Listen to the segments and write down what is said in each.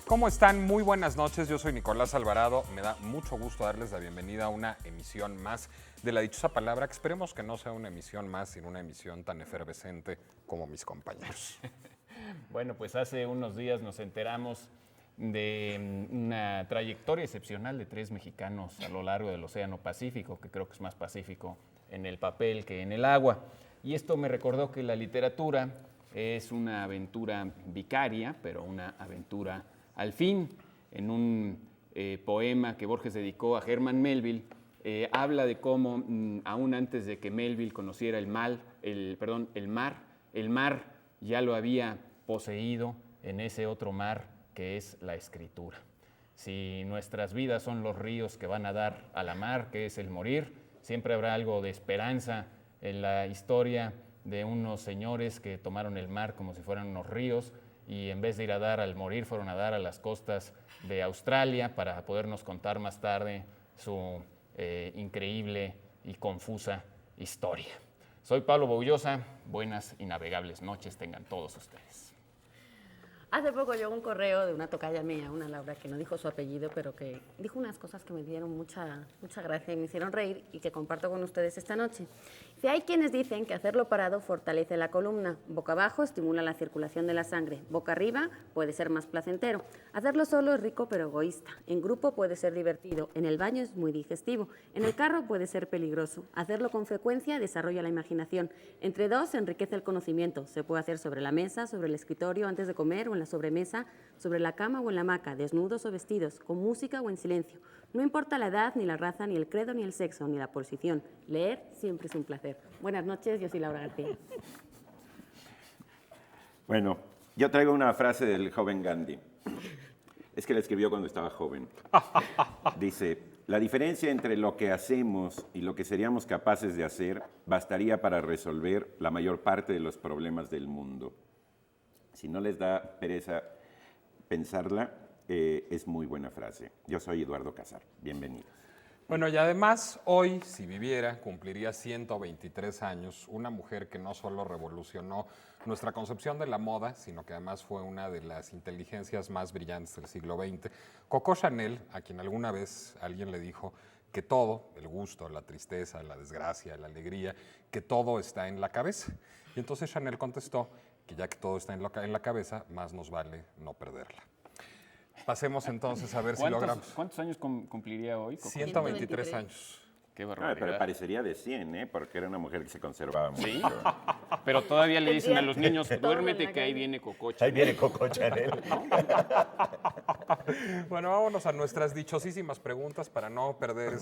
¿Cómo están? Muy buenas noches, yo soy Nicolás Alvarado. Me da mucho gusto darles la bienvenida a una emisión más de La Dichosa Palabra, que esperemos que no sea una emisión más, sino una emisión tan efervescente como mis compañeros. Bueno, pues hace unos días nos enteramos de una trayectoria excepcional de 3 mexicanos a lo largo del Océano Pacífico, que creo que es más pacífico en el papel que en el agua. Y esto me recordó que la literatura es una aventura vicaria, pero una aventura al fin. En un poema que Borges dedicó a Herman Melville, habla de cómo, aún antes de que Melville conociera el mar ya lo había poseído en ese otro mar que es la escritura. Si nuestras vidas son los ríos que van a dar a la mar, que es el morir, siempre habrá algo de esperanza en la historia de unos señores que tomaron el mar como si fueran unos ríos y en vez de ir a dar al morir, fueron a dar a las costas de Australia para podernos contar más tarde su increíble y confusa historia. Soy Pablo Boullosa, buenas y navegables noches tengan todos ustedes. Hace poco llegó un correo de una tocaya mía, una Laura, que no dijo su apellido, pero que dijo unas cosas que me dieron mucha gracia y me hicieron reír y que comparto con ustedes esta noche. Dice, hay quienes dicen que hacerlo parado fortalece la columna, boca abajo estimula la circulación de la sangre, boca arriba puede ser más placentero. Hacerlo solo es rico pero egoísta, en grupo puede ser divertido, en el baño es muy digestivo, en el carro puede ser peligroso. Hacerlo con frecuencia desarrolla la imaginación, entre dos enriquece el conocimiento, se puede hacer sobre la mesa, sobre el escritorio, antes de comer o en la sobremesa, sobre la cama o en la hamaca, desnudos o vestidos, con música o en silencio. No importa la edad, ni la raza, ni el credo, ni el sexo, ni la posición. Leer siempre es un placer. Buenas noches, yo soy Laura García. Bueno, yo traigo una frase del joven Gandhi. Es que la escribió cuando estaba joven. Dice, la diferencia entre lo que hacemos y lo que seríamos capaces de hacer bastaría para resolver la mayor parte de los problemas del mundo. Si no les da pereza pensarla, es muy buena frase. Yo soy Eduardo Casar. Bienvenidos. Bueno, y además, hoy, si viviera, cumpliría 123 años, una mujer que no solo revolucionó nuestra concepción de la moda, sino que además fue una de las inteligencias más brillantes del siglo XX. Coco Chanel, a quien alguna vez alguien le dijo que todo, el gusto, la tristeza, la desgracia, la alegría, que todo está en la cabeza. Y entonces Chanel contestó que ya que todo está en la cabeza, más nos vale no perderla. Pasemos entonces a ver si logramos. ¿Cuántos años cumpliría hoy? 123 años. Qué barbaridad. Pero parecería de 100, porque era una mujer que se conservaba mucho. Sí, pero todavía le dicen a los niños, duérmete que ahí viene Coco Chanel. Ahí viene Coco Chanel. Bueno, vámonos a nuestras dichosísimas preguntas para no perder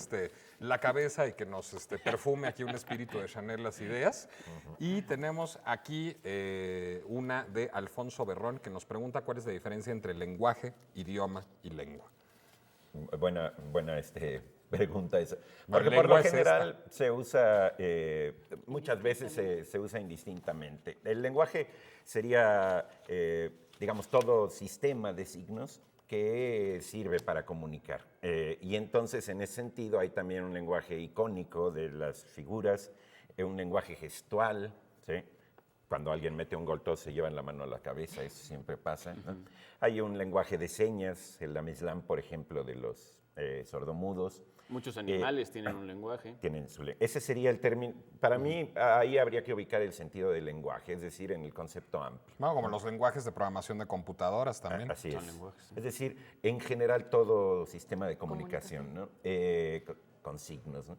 la cabeza y que nos perfume aquí un espíritu de Chanel las ideas. Y tenemos aquí una de Alfonso Berrón que nos pregunta cuál es la diferencia entre lenguaje, idioma y lengua. Buena pregunta esa. Porque por lo general se usa, muchas veces se usa indistintamente. El lenguaje sería, digamos, todo sistema de signos que sirve para comunicar. Y entonces, en ese sentido, hay también un lenguaje icónico de las figuras, un lenguaje gestual, ¿sí? Cuando alguien mete un gol, todos se llevan la mano a la cabeza, eso siempre pasa, ¿no? Hay un lenguaje de señas, el amislán, por ejemplo, de los sordomudos. Muchos animales tienen un lenguaje. Ese sería el término. Para mí, ahí habría que ubicar el sentido del lenguaje, es decir, en el concepto amplio. Bueno, como los lenguajes de programación de computadoras también. Así Son es. lenguajes. Es decir, en general todo sistema de comunicación, ¿no? Con signos, ¿no?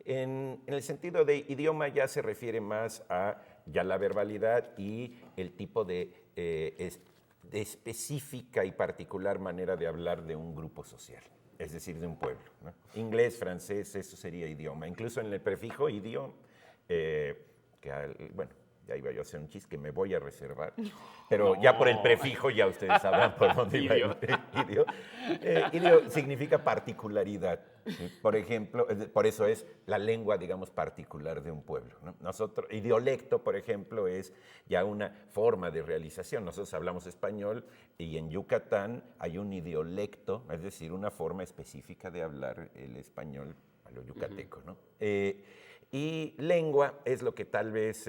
En el sentido de idioma ya se refiere más a ya la verbalidad y el tipo de específica y particular manera de hablar de un grupo social, es decir, de un pueblo, ¿no? Inglés, francés, eso sería idioma. Incluso en el prefijo idioma, bueno, ya iba yo a hacer un chiste que me voy a reservar, pero no. Ya por el prefijo ya ustedes sabrán por dónde iba. Idio significa particularidad. Por ejemplo, por eso es la lengua, digamos, particular de un pueblo, ¿no? Idiolecto, por ejemplo, es ya una forma de realización. Nosotros hablamos español y en Yucatán hay un idiolecto, es decir, una forma específica de hablar el español a lo yucateco, ¿no? Y lengua es lo que tal vez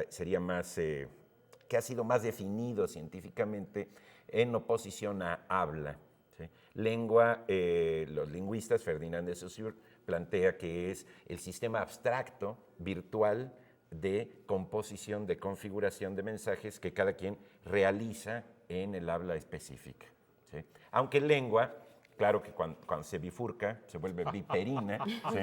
sería más, que ha sido más definido científicamente, en oposición a habla. ¿Sí? Lengua, los lingüistas, Ferdinand de Saussure, plantea que es el sistema abstracto, virtual, de composición, de configuración de mensajes que cada quien realiza en el habla específica. ¿Sí? Aunque lengua, claro que cuando se bifurca, se vuelve viperina, ¿sí?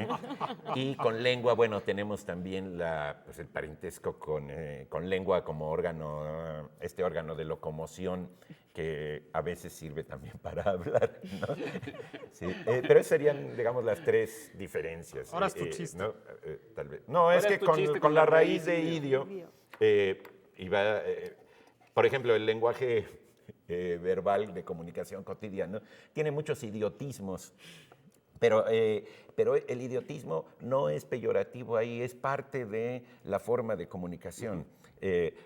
Y con lengua, bueno, tenemos también el parentesco con lengua como órgano, este órgano de locomoción que a veces sirve también para hablar, ¿no? Sí, pero esas serían, digamos, las tres diferencias. Ahora es tu chiste. ¿No? Tal vez. No, es que con la raíz de idio, por ejemplo, el lenguaje verbal de comunicación cotidiana tiene muchos idiotismos, pero el idiotismo no es peyorativo ahí, es parte de la forma de comunicación.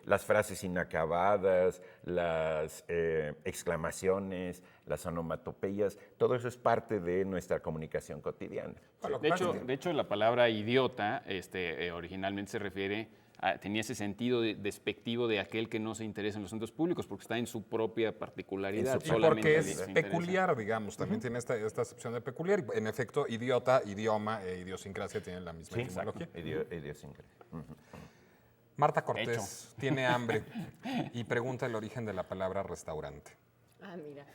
Las frases inacabadas, las exclamaciones, las onomatopeyas, todo eso es parte de nuestra comunicación cotidiana. De hecho, la palabra idiota originalmente se refiere tenía ese sentido despectivo de aquel que no se interesa en los asuntos públicos, porque está en su propia particularidad. Y porque es peculiar, digamos, también tiene esta acepción de peculiar. En efecto, idiota, idioma e idiosincrasia tienen la misma etimología. Idiosincrasia. Marta Cortés tiene hambre y pregunta el origen de la palabra restaurante. Ah, mira.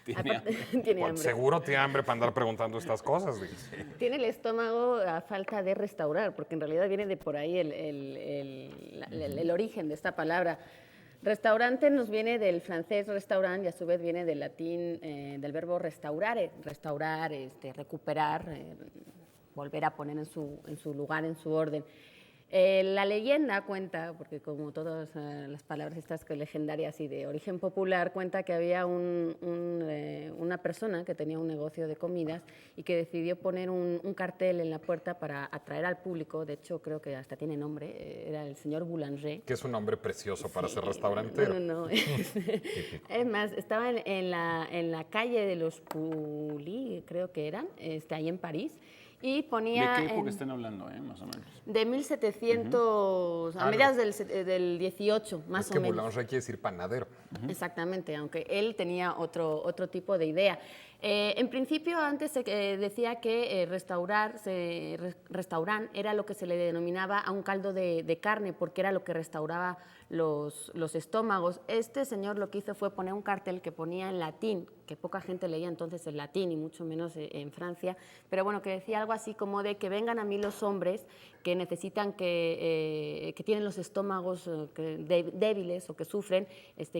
Tiene hambre. Seguro tiene hambre para andar preguntando estas cosas. Tiene el estómago a falta de restaurar, porque en realidad viene de por ahí el origen de esta palabra. Restaurante nos viene del francés restaurant y a su vez viene del latín, del verbo restaurare, restaurar, recuperar, volver a poner en su lugar, en su orden. La leyenda cuenta, porque como todas las palabras estas legendarias y de origen popular, cuenta que había una persona que tenía un negocio de comidas y que decidió poner un cartel en la puerta para atraer al público. De hecho, creo que hasta tiene nombre, era el señor Boulanger. Que es un nombre precioso para ser restaurantero. No. Es más, estaba en la calle de los Poulies, creo que eran, ahí en París. Y ponía ¿de qué época están hablando, más o menos? De 1700, a mediados del 18, más o menos. Es que Boulanger quiere decir panadero. Exactamente, aunque él tenía otro tipo de idea. En principio, antes se decía que restaurant era lo que se le denominaba a un caldo de carne, porque era lo que restauraba los estómagos. Este señor lo que hizo fue poner un cartel que ponía en latín, que poca gente leía entonces el latín, y mucho menos en Francia, pero bueno, que decía algo así como de que vengan a mí los hombres que necesitan, que tienen los estómagos débiles o que sufren,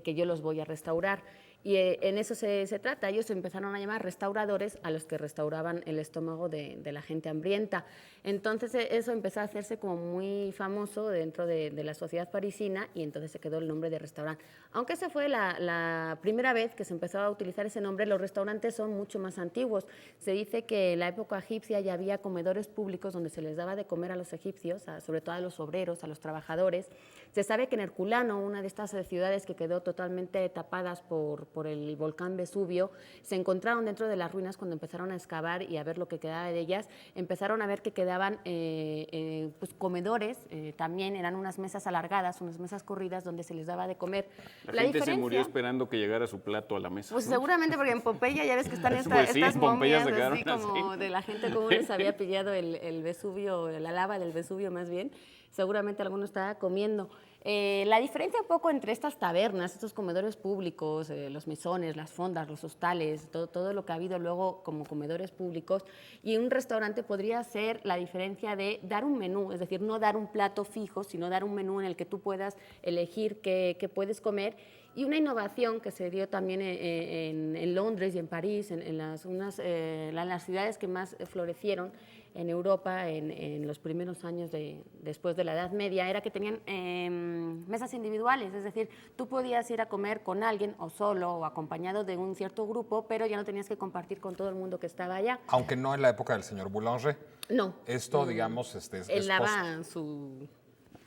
que yo los voy a restaurar. Y en eso se trata. Ellos empezaron a llamar restauradores a los que restauraban el estómago de la gente hambrienta. Entonces eso empezó a hacerse como muy famoso dentro de la sociedad parisina y entonces se quedó el nombre de restaurante. Aunque esa fue la primera vez que se empezó a utilizar ese nombre, los restaurantes son mucho más antiguos. Se dice que en la época egipcia ya había comedores públicos donde se les daba de comer a los egipcios, sobre todo a los obreros, a los trabajadores. Se sabe que en Herculano, una de estas ciudades que quedó totalmente tapadas por el volcán Vesubio, se encontraron dentro de las ruinas cuando empezaron a excavar y a ver lo que quedaba de ellas, empezaron a ver que quedaban pues comedores, también eran unas mesas alargadas, unas mesas corridas donde se les daba de comer. La gente se murió esperando que llegara su plato a la mesa. Pues ¿no? Seguramente porque en Pompeya ya ves que están pues sí, estas momias así como de la gente cómo les había pillado el Vesubio, la lava del Vesubio más bien. Seguramente alguno estaba comiendo. La diferencia un poco entre estas tabernas, estos comedores públicos, los mesones, las fondas, los hostales, todo lo que ha habido luego como comedores públicos, y un restaurante podría ser la diferencia de dar un menú, es decir, no dar un plato fijo, sino dar un menú en el que tú puedas elegir qué puedes comer. Y una innovación que se dio también en Londres y en París, en las ciudades que más florecieron en Europa en los primeros años después de la Edad Media, era que tenían mesas individuales, es decir, tú podías ir a comer con alguien o solo o acompañado de un cierto grupo, pero ya no tenías que compartir con todo el mundo que estaba allá. Aunque no en la época del señor Boulanger. No. Esto, digamos, él daba su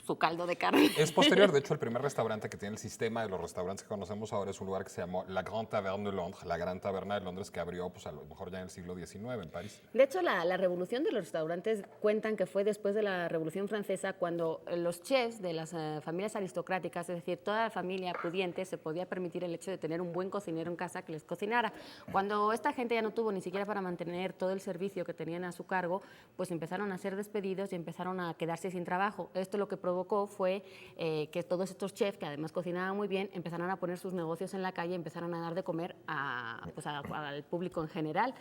su caldo de carne. Es posterior, de hecho, el primer restaurante que tiene el sistema de los restaurantes que conocemos ahora es un lugar que se llamó La Grande Taverne de Londres, la Gran Taberna de Londres, que abrió pues, a lo mejor ya en el siglo XIX en París. De hecho, la revolución de los restaurantes cuentan que fue después de la Revolución Francesa, cuando los chefs de las familias aristocráticas, es decir, toda la familia pudiente, se podía permitir el hecho de tener un buen cocinero en casa que les cocinara. Cuando esta gente ya no tuvo ni siquiera para mantener todo el servicio que tenían a su cargo, pues empezaron a ser despedidos y empezaron a quedarse sin trabajo. Esto lo que provocó fue que todos estos chefs, que además cocinaban muy bien, empezaron a poner sus negocios en la calle, empezaron a dar de comer al público en general.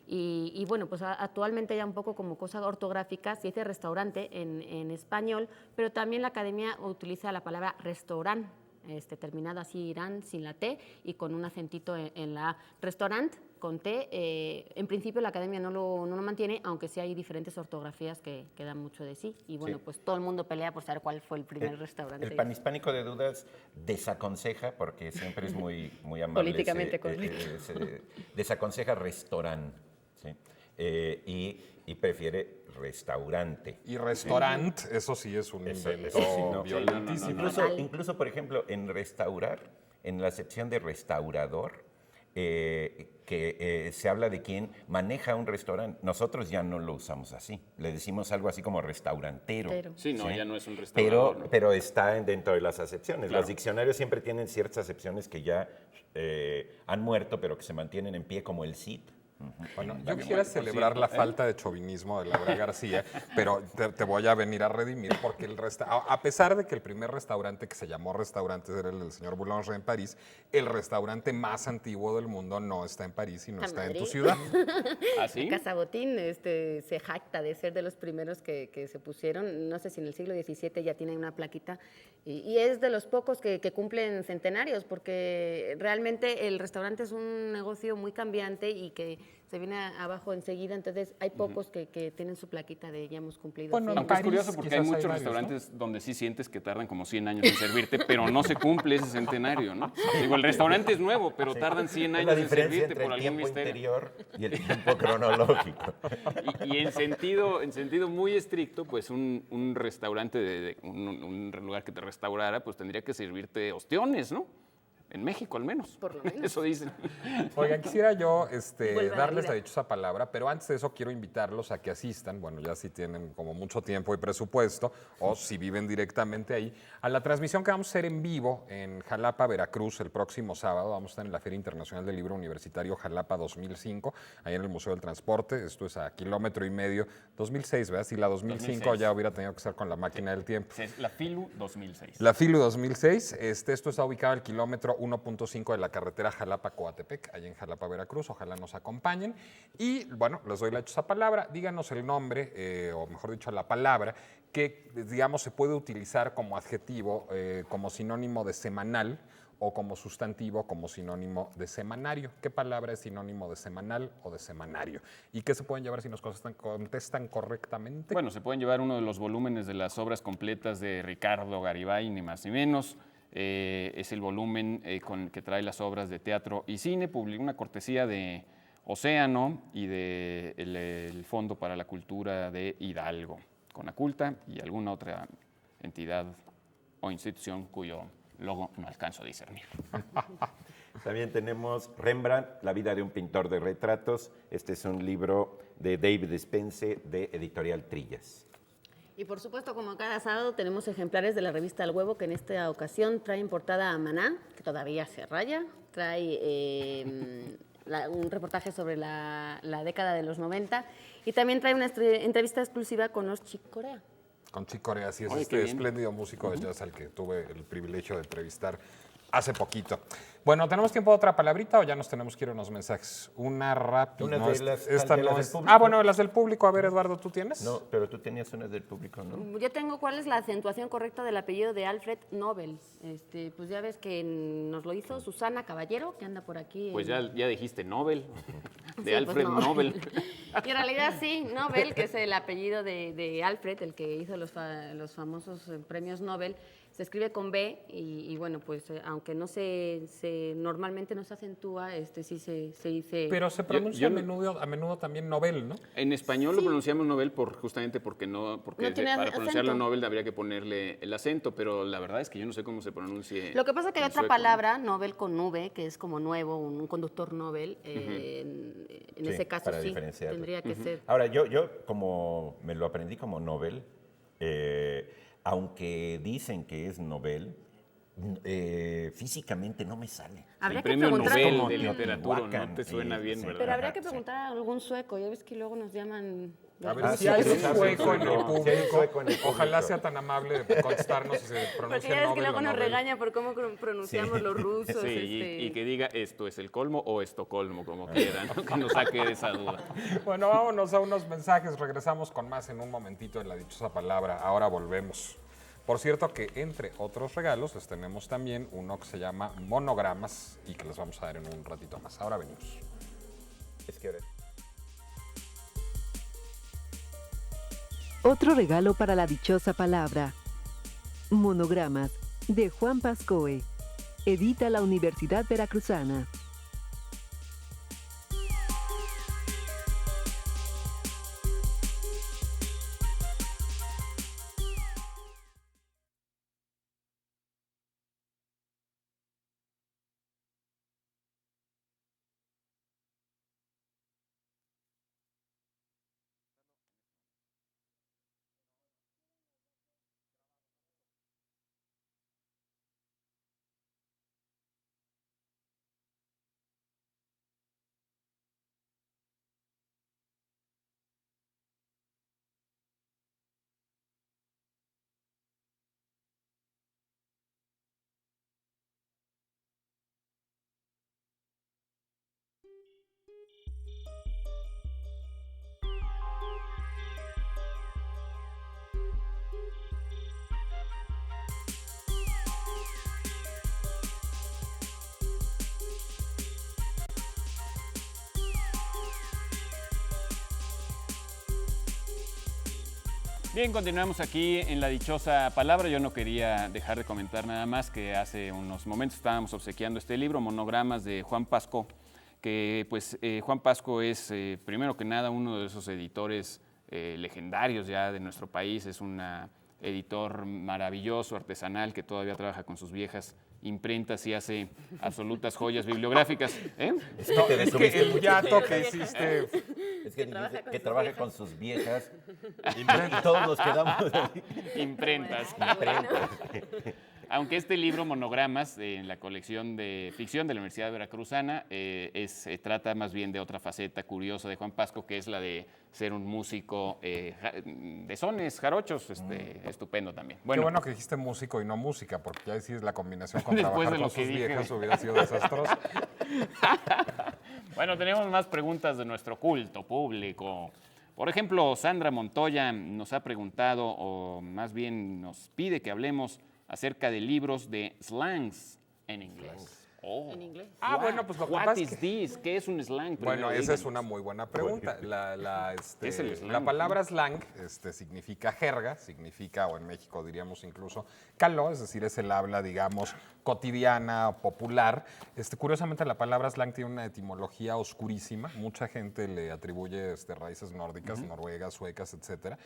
Y bueno, pues actualmente ya un poco como cosa ortográfica se dice restaurante en español, pero también la academia utiliza la palabra restaurant, terminado así Irán sin la T y con un acentito en la A. Restaurant con T, en principio la academia no lo mantiene, aunque sí hay diferentes ortografías que dan mucho de sí. Y bueno, pues todo el mundo pelea por saber cuál fue el primer restaurante. El panhispánico de dudas desaconseja, porque siempre es muy amable. Políticamente correcto. Desaconseja restaurant, ¿sí? Y prefiere restaurante. Y restaurant, eso sí es un invento violentísimo. Incluso, por ejemplo, en restaurar, en la acepción de restaurador, se habla de quien maneja un restaurante. Nosotros ya no lo usamos así. Le decimos algo así como restaurantero. Sí, no, ¿sí? ya no es un restaurador. Pero está dentro de las acepciones. Claro. Los diccionarios siempre tienen ciertas acepciones que ya han muerto, pero que se mantienen en pie, como el CID. Bueno, yo quisiera celebrar la falta de chauvinismo de Laura García, pero te voy a venir a redimir porque a pesar de que el primer restaurante que se llamó restaurante era el del señor Boulanger en París, el restaurante más antiguo del mundo no está en París, sino está en tu ciudad. ¿Ah, sí? Casa Botín se jacta de ser de los primeros que se pusieron, no sé si en el siglo XVII ya tiene una plaquita, y es de los pocos que cumplen centenarios, porque realmente el restaurante es un negocio muy cambiante y que se viene abajo enseguida, entonces hay pocos que tienen su plaquita de ya hemos cumplido. Bueno, Aunque es París, curioso porque hay quizás muchos hay varios, restaurantes donde sí sientes que tardan como 100 años en servirte, pero no se cumple ese centenario, ¿no? Digo, el restaurante es nuevo, pero tardan 100 años en servirte por algún misterio. El tiempo interior y el tiempo cronológico. Y en sentido muy estricto, pues un restaurante, un lugar que te restaurara, pues tendría que servirte ostiones, ¿no? En México, al menos. Por lo menos. Eso dicen. Oigan, quisiera yo Vuelve a la darles vida. la dichosa palabra, pero antes de eso quiero invitarlos a que asistan, bueno, ya si tienen como mucho tiempo y presupuesto, o si viven directamente ahí, a la transmisión que vamos a hacer en vivo en Jalapa, Veracruz, el próximo sábado. Vamos a estar en la Feria Internacional del Libro Universitario Jalapa 2005, ahí en el Museo del Transporte. Esto es a 1,5 kilómetros, 2006, ¿verdad? Si la 2005 2006. ya hubiera tenido que estar con la máquina del tiempo. Es la FILU 2006. La FILU 2006, esto está ubicado al kilómetro 1.5 de la carretera Jalapa-Coatepec, allá en Jalapa, Veracruz. Ojalá nos acompañen. Y bueno, les doy la dichosa palabra. Díganos el nombre, o mejor dicho, la palabra que, digamos, se puede utilizar como adjetivo, como sinónimo de semanal, o como sustantivo, como sinónimo de semanario. ¿Qué palabra es sinónimo de semanal o de semanario? ¿Y qué se pueden llevar si nos contestan correctamente? Bueno, se pueden llevar uno de los volúmenes de las obras completas de Ricardo Garibay, ni más ni menos. Es el volumen que trae las obras de teatro y cine, publicó una cortesía de Océano y del Fondo para la Cultura de Hidalgo, Conaculta y alguna otra entidad o institución cuyo logo no alcanzo a discernir. También tenemos Rembrandt, La vida de un pintor de retratos. Este es un libro de David Spence de Editorial Trillas. Y por supuesto, como cada sábado, tenemos ejemplares de la revista El Huevo, que en esta ocasión trae en portada a Maná, que todavía se raya, trae un reportaje sobre la década de los 90 y también trae una entrevista exclusiva con los Chick Corea. Con Chick Corea, sí, es Oye, qué bien. espléndido músico de jazz al que tuve el privilegio de entrevistar hace poquito. Bueno, ¿tenemos tiempo de otra palabrita o ya nos tenemos que ir a unos mensajes? Una rápida. Unas No, de las- esta de no las del es. público. Ah, bueno, las del público. A ver, Eduardo, ¿tú tienes? No, pero tú tenías unas del público, ¿no? Yo tengo cuál es la acentuación correcta del apellido de Alfred Nobel. Pues ya ves que nos lo hizo Susana Caballero, que anda por aquí. Pues ya dijiste Nobel, de Sí, pues Alfred no. Nobel. Y en realidad sí, Nobel, que es el apellido de Alfred, el que hizo los famosos premios Nobel, se escribe con B y bueno, pues aunque no normalmente no se acentúa, sí se dice... Pero se pronuncia a menudo también Nobel, ¿no? En español lo pronunciamos Nobel justamente porque No para tiene pronunciarlo acento. Nobel habría que ponerle el acento, pero la verdad es que yo no sé cómo se pronuncie. Lo que pasa es que hay en otra sueco. palabra, Nobel con V, que es como nuevo, un conductor Nobel. En Sí, ese caso para sí, diferenciarlo. tendría que ser. Ahora, yo como me lo aprendí como Nobel, aunque dicen que es Nobel, físicamente no me sale. Habría El que premio preguntar Nobel como de literatura Teotihuacán, no te suena bien, sí. ¿verdad? Pero habría Ajá, que sí. preguntar a algún sueco. Ya ves que luego nos llaman... A ver Ah, si sí, hay sí, un sí, sueco en el sí, sí, público. sueco en el Ojalá público. sea tan amable de contestarnos si se Porque pronuncia ya ves que Nobel luego o nos Nobel. regaña por cómo pronunciamos Sí. los rusos. Sí, y que diga esto es el colmo o Estocolmo, como quieran, ¿no? Que nos saque de esa duda. Bueno, vámonos a unos mensajes. Regresamos con más en un momentito de la dichosa palabra. Ahora volvemos. Por cierto que entre otros regalos les tenemos también uno que se llama monogramas y que les vamos a dar en un ratito más. Ahora venimos. Es que ahora... Otro regalo para la dichosa palabra. Monogramas, de Juan Pascoe. Edita la Universidad Veracruzana. Bien, continuamos aquí en la dichosa palabra. Yo no quería dejar de comentar nada más que hace unos momentos estábamos obsequiando este libro, Monogramas de Juan Pasco, que pues Juan Pasco es primero que nada uno de esos editores legendarios ya de nuestro país. Es un editor maravilloso, artesanal, que todavía trabaja con sus viejas imprentas y hace absolutas joyas bibliográficas. ¿Eh? Es que te Es que detuviste el mucho. hiato que hiciste... Es que trabaja dijiste con que sus trabaja viejas. con sus viejas y todos nos quedamos ahí. Imprentas. Aunque este libro, Monogramas, en la colección de ficción de la Universidad Veracruzana, trata más bien de otra faceta curiosa de Juan Pasco, que es la de ser un músico de sones, jarochos, estupendo también. Qué bueno que dijiste músico y no música, porque ya decís la combinación con Después trabajar de lo con que sus dije. viejas hubiera sido desastrosa. Bueno, tenemos más preguntas de nuestro culto público. Por ejemplo, Sandra Montoya nos ha preguntado, o más bien nos pide que hablemos acerca de libros de slangs en inglés. Oh. En inglés. Ah, bueno, pues lo que What pasa is es que... this? ¿Qué es un slang? Bueno, Primero esa es díganos. una muy buena pregunta. ¿Qué es el slang? La palabra slang significa jerga, significa, o en México diríamos incluso caló, es decir, es el habla, digamos, cotidiana, popular. Curiosamente, la palabra slang tiene una etimología oscurísima. Mucha gente le atribuye raíces nórdicas, noruegas, suecas, etcétera.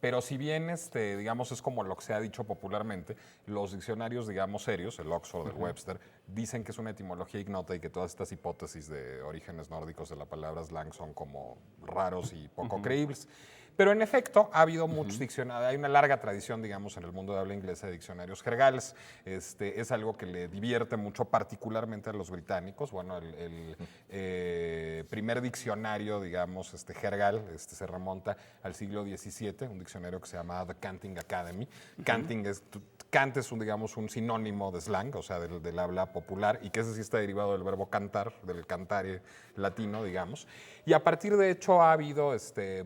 Pero si bien, digamos, es como lo que se ha dicho popularmente, los diccionarios, digamos, serios, el Oxford, el Webster, dicen que es una etimología ignota y que todas estas hipótesis de orígenes nórdicos de la palabra slang son como raros y poco creíbles. Pero en efecto, ha habido muchos diccionarios, hay una larga tradición, digamos, en el mundo de habla inglesa de diccionarios jergales. Es algo que le divierte mucho, particularmente a los británicos. Bueno, el primer diccionario, digamos, jergal, se remonta al siglo XVII, un diccionario que se llamaba The Canting Academy. Cant es digamos, un sinónimo de slang, o sea, del habla popular, y que ese sí está derivado del verbo cantar, del cantare latino, digamos. Y a partir de hecho ha habido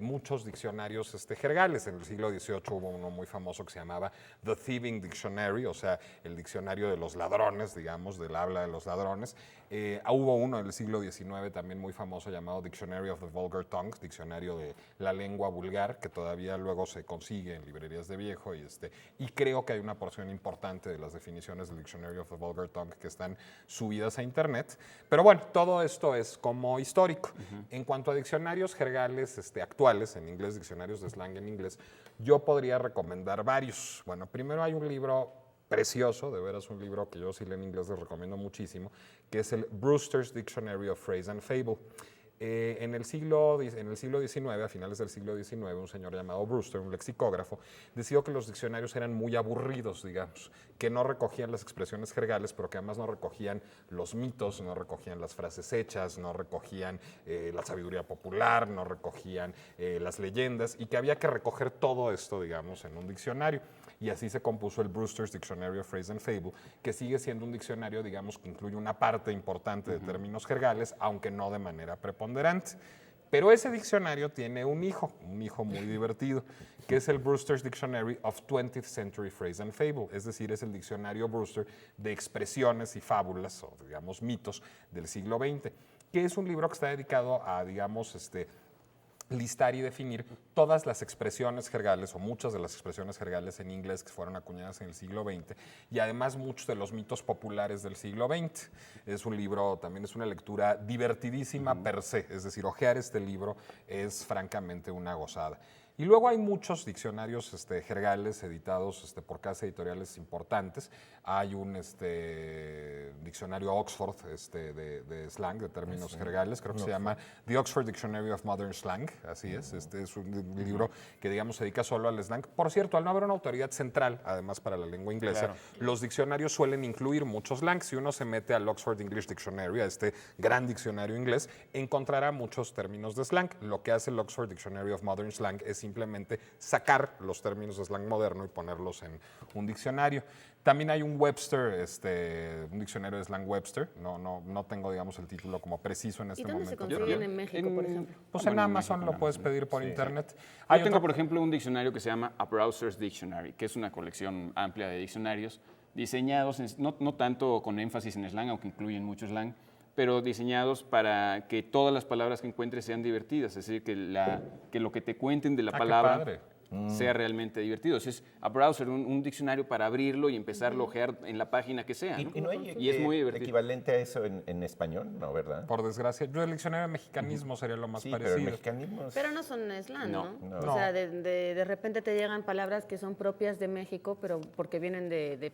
muchos diccionarios jergales. En el siglo XVIII hubo uno muy famoso que se llamaba The Thieving Dictionary, o sea, el diccionario de los ladrones, digamos, del habla de los ladrones. Hubo uno del siglo XIX también muy famoso llamado Dictionary of the Vulgar Tongue, diccionario de la lengua vulgar, que todavía luego se consigue en librerías de viejo. Y creo que hay una porción importante de las definiciones del Dictionary of the Vulgar Tongue que están subidas a internet. Pero bueno, todo esto es como histórico. En cuanto a diccionarios jergales actuales, en inglés, diccionarios de slang en inglés, yo podría recomendar varios. Bueno, primero hay un libro precioso, de veras un libro que yo sí leo en inglés, les recomiendo muchísimo, que es el Brewster's Dictionary of Phrase and Fable. En el siglo XIX, a finales del siglo XIX, un señor llamado Brewster, un lexicógrafo, decidió que los diccionarios eran muy aburridos, digamos, que no recogían las expresiones jergales, pero que además no recogían los mitos, no recogían las frases hechas, no recogían la sabiduría popular, no recogían las leyendas, y que había que recoger todo esto, digamos, en un diccionario. Y así se compuso el Brewster's Dictionary of Phrase and Fable, que sigue siendo un diccionario, digamos, que incluye una parte importante de términos jergales, aunque no de manera preponderante. Pero ese diccionario tiene un hijo muy divertido, que es el Brewster's Dictionary of 20th Century Phrase and Fable, es decir, es el diccionario Brewster de expresiones y fábulas, o digamos mitos, del siglo XX, que es un libro que está dedicado a, digamos, listar y definir todas las expresiones jergales o muchas de las expresiones jergales en inglés que fueron acuñadas en el siglo XX y además muchos de los mitos populares del siglo XX. Es un libro, también es una lectura divertidísima per se, es decir, hojear este libro es francamente una gozada. Y luego hay muchos diccionarios jergales editados por casas editoriales importantes. Hay un diccionario Oxford de slang, de términos jergales, creo que se llama The Oxford Dictionary of Modern Slang, así es. Este es un libro que, digamos, se dedica solo al slang. Por cierto, al no haber una autoridad central, además para la lengua inglesa, los diccionarios suelen incluir muchos slang. Si uno se mete al Oxford English Dictionary, a este gran diccionario inglés, encontrará muchos términos de slang. Lo que hace el Oxford Dictionary of Modern Slang es simplemente sacar los términos de slang moderno y ponerlos en un diccionario. También hay un Webster, un diccionario de slang Webster. No tengo, digamos, el título como preciso en este momento. ¿Y dónde se consiguen en México, por ejemplo? Pues en Amazon lo puedes pedir por internet. Yo tengo, por ejemplo, un diccionario que se llama A Browser's Dictionary, que es una colección amplia de diccionarios diseñados, no tanto con énfasis en slang, aunque incluyen mucho slang, pero diseñados para que todas las palabras que encuentres sean divertidas, es decir, que lo que te cuenten de la palabra sea realmente divertido. Es a browser, un diccionario para abrirlo y empezarlo a ojear en la página que sea. ¿No? ¿Y no hay y es muy divertido. equivalente a eso en español? No, ¿verdad? Por desgracia. Yo el diccionario de mexicanismo sería lo más parecido. Pero el mexicanismo Pero no son slang, ¿no? No. O sea, de repente te llegan palabras que son propias de México, pero porque vienen de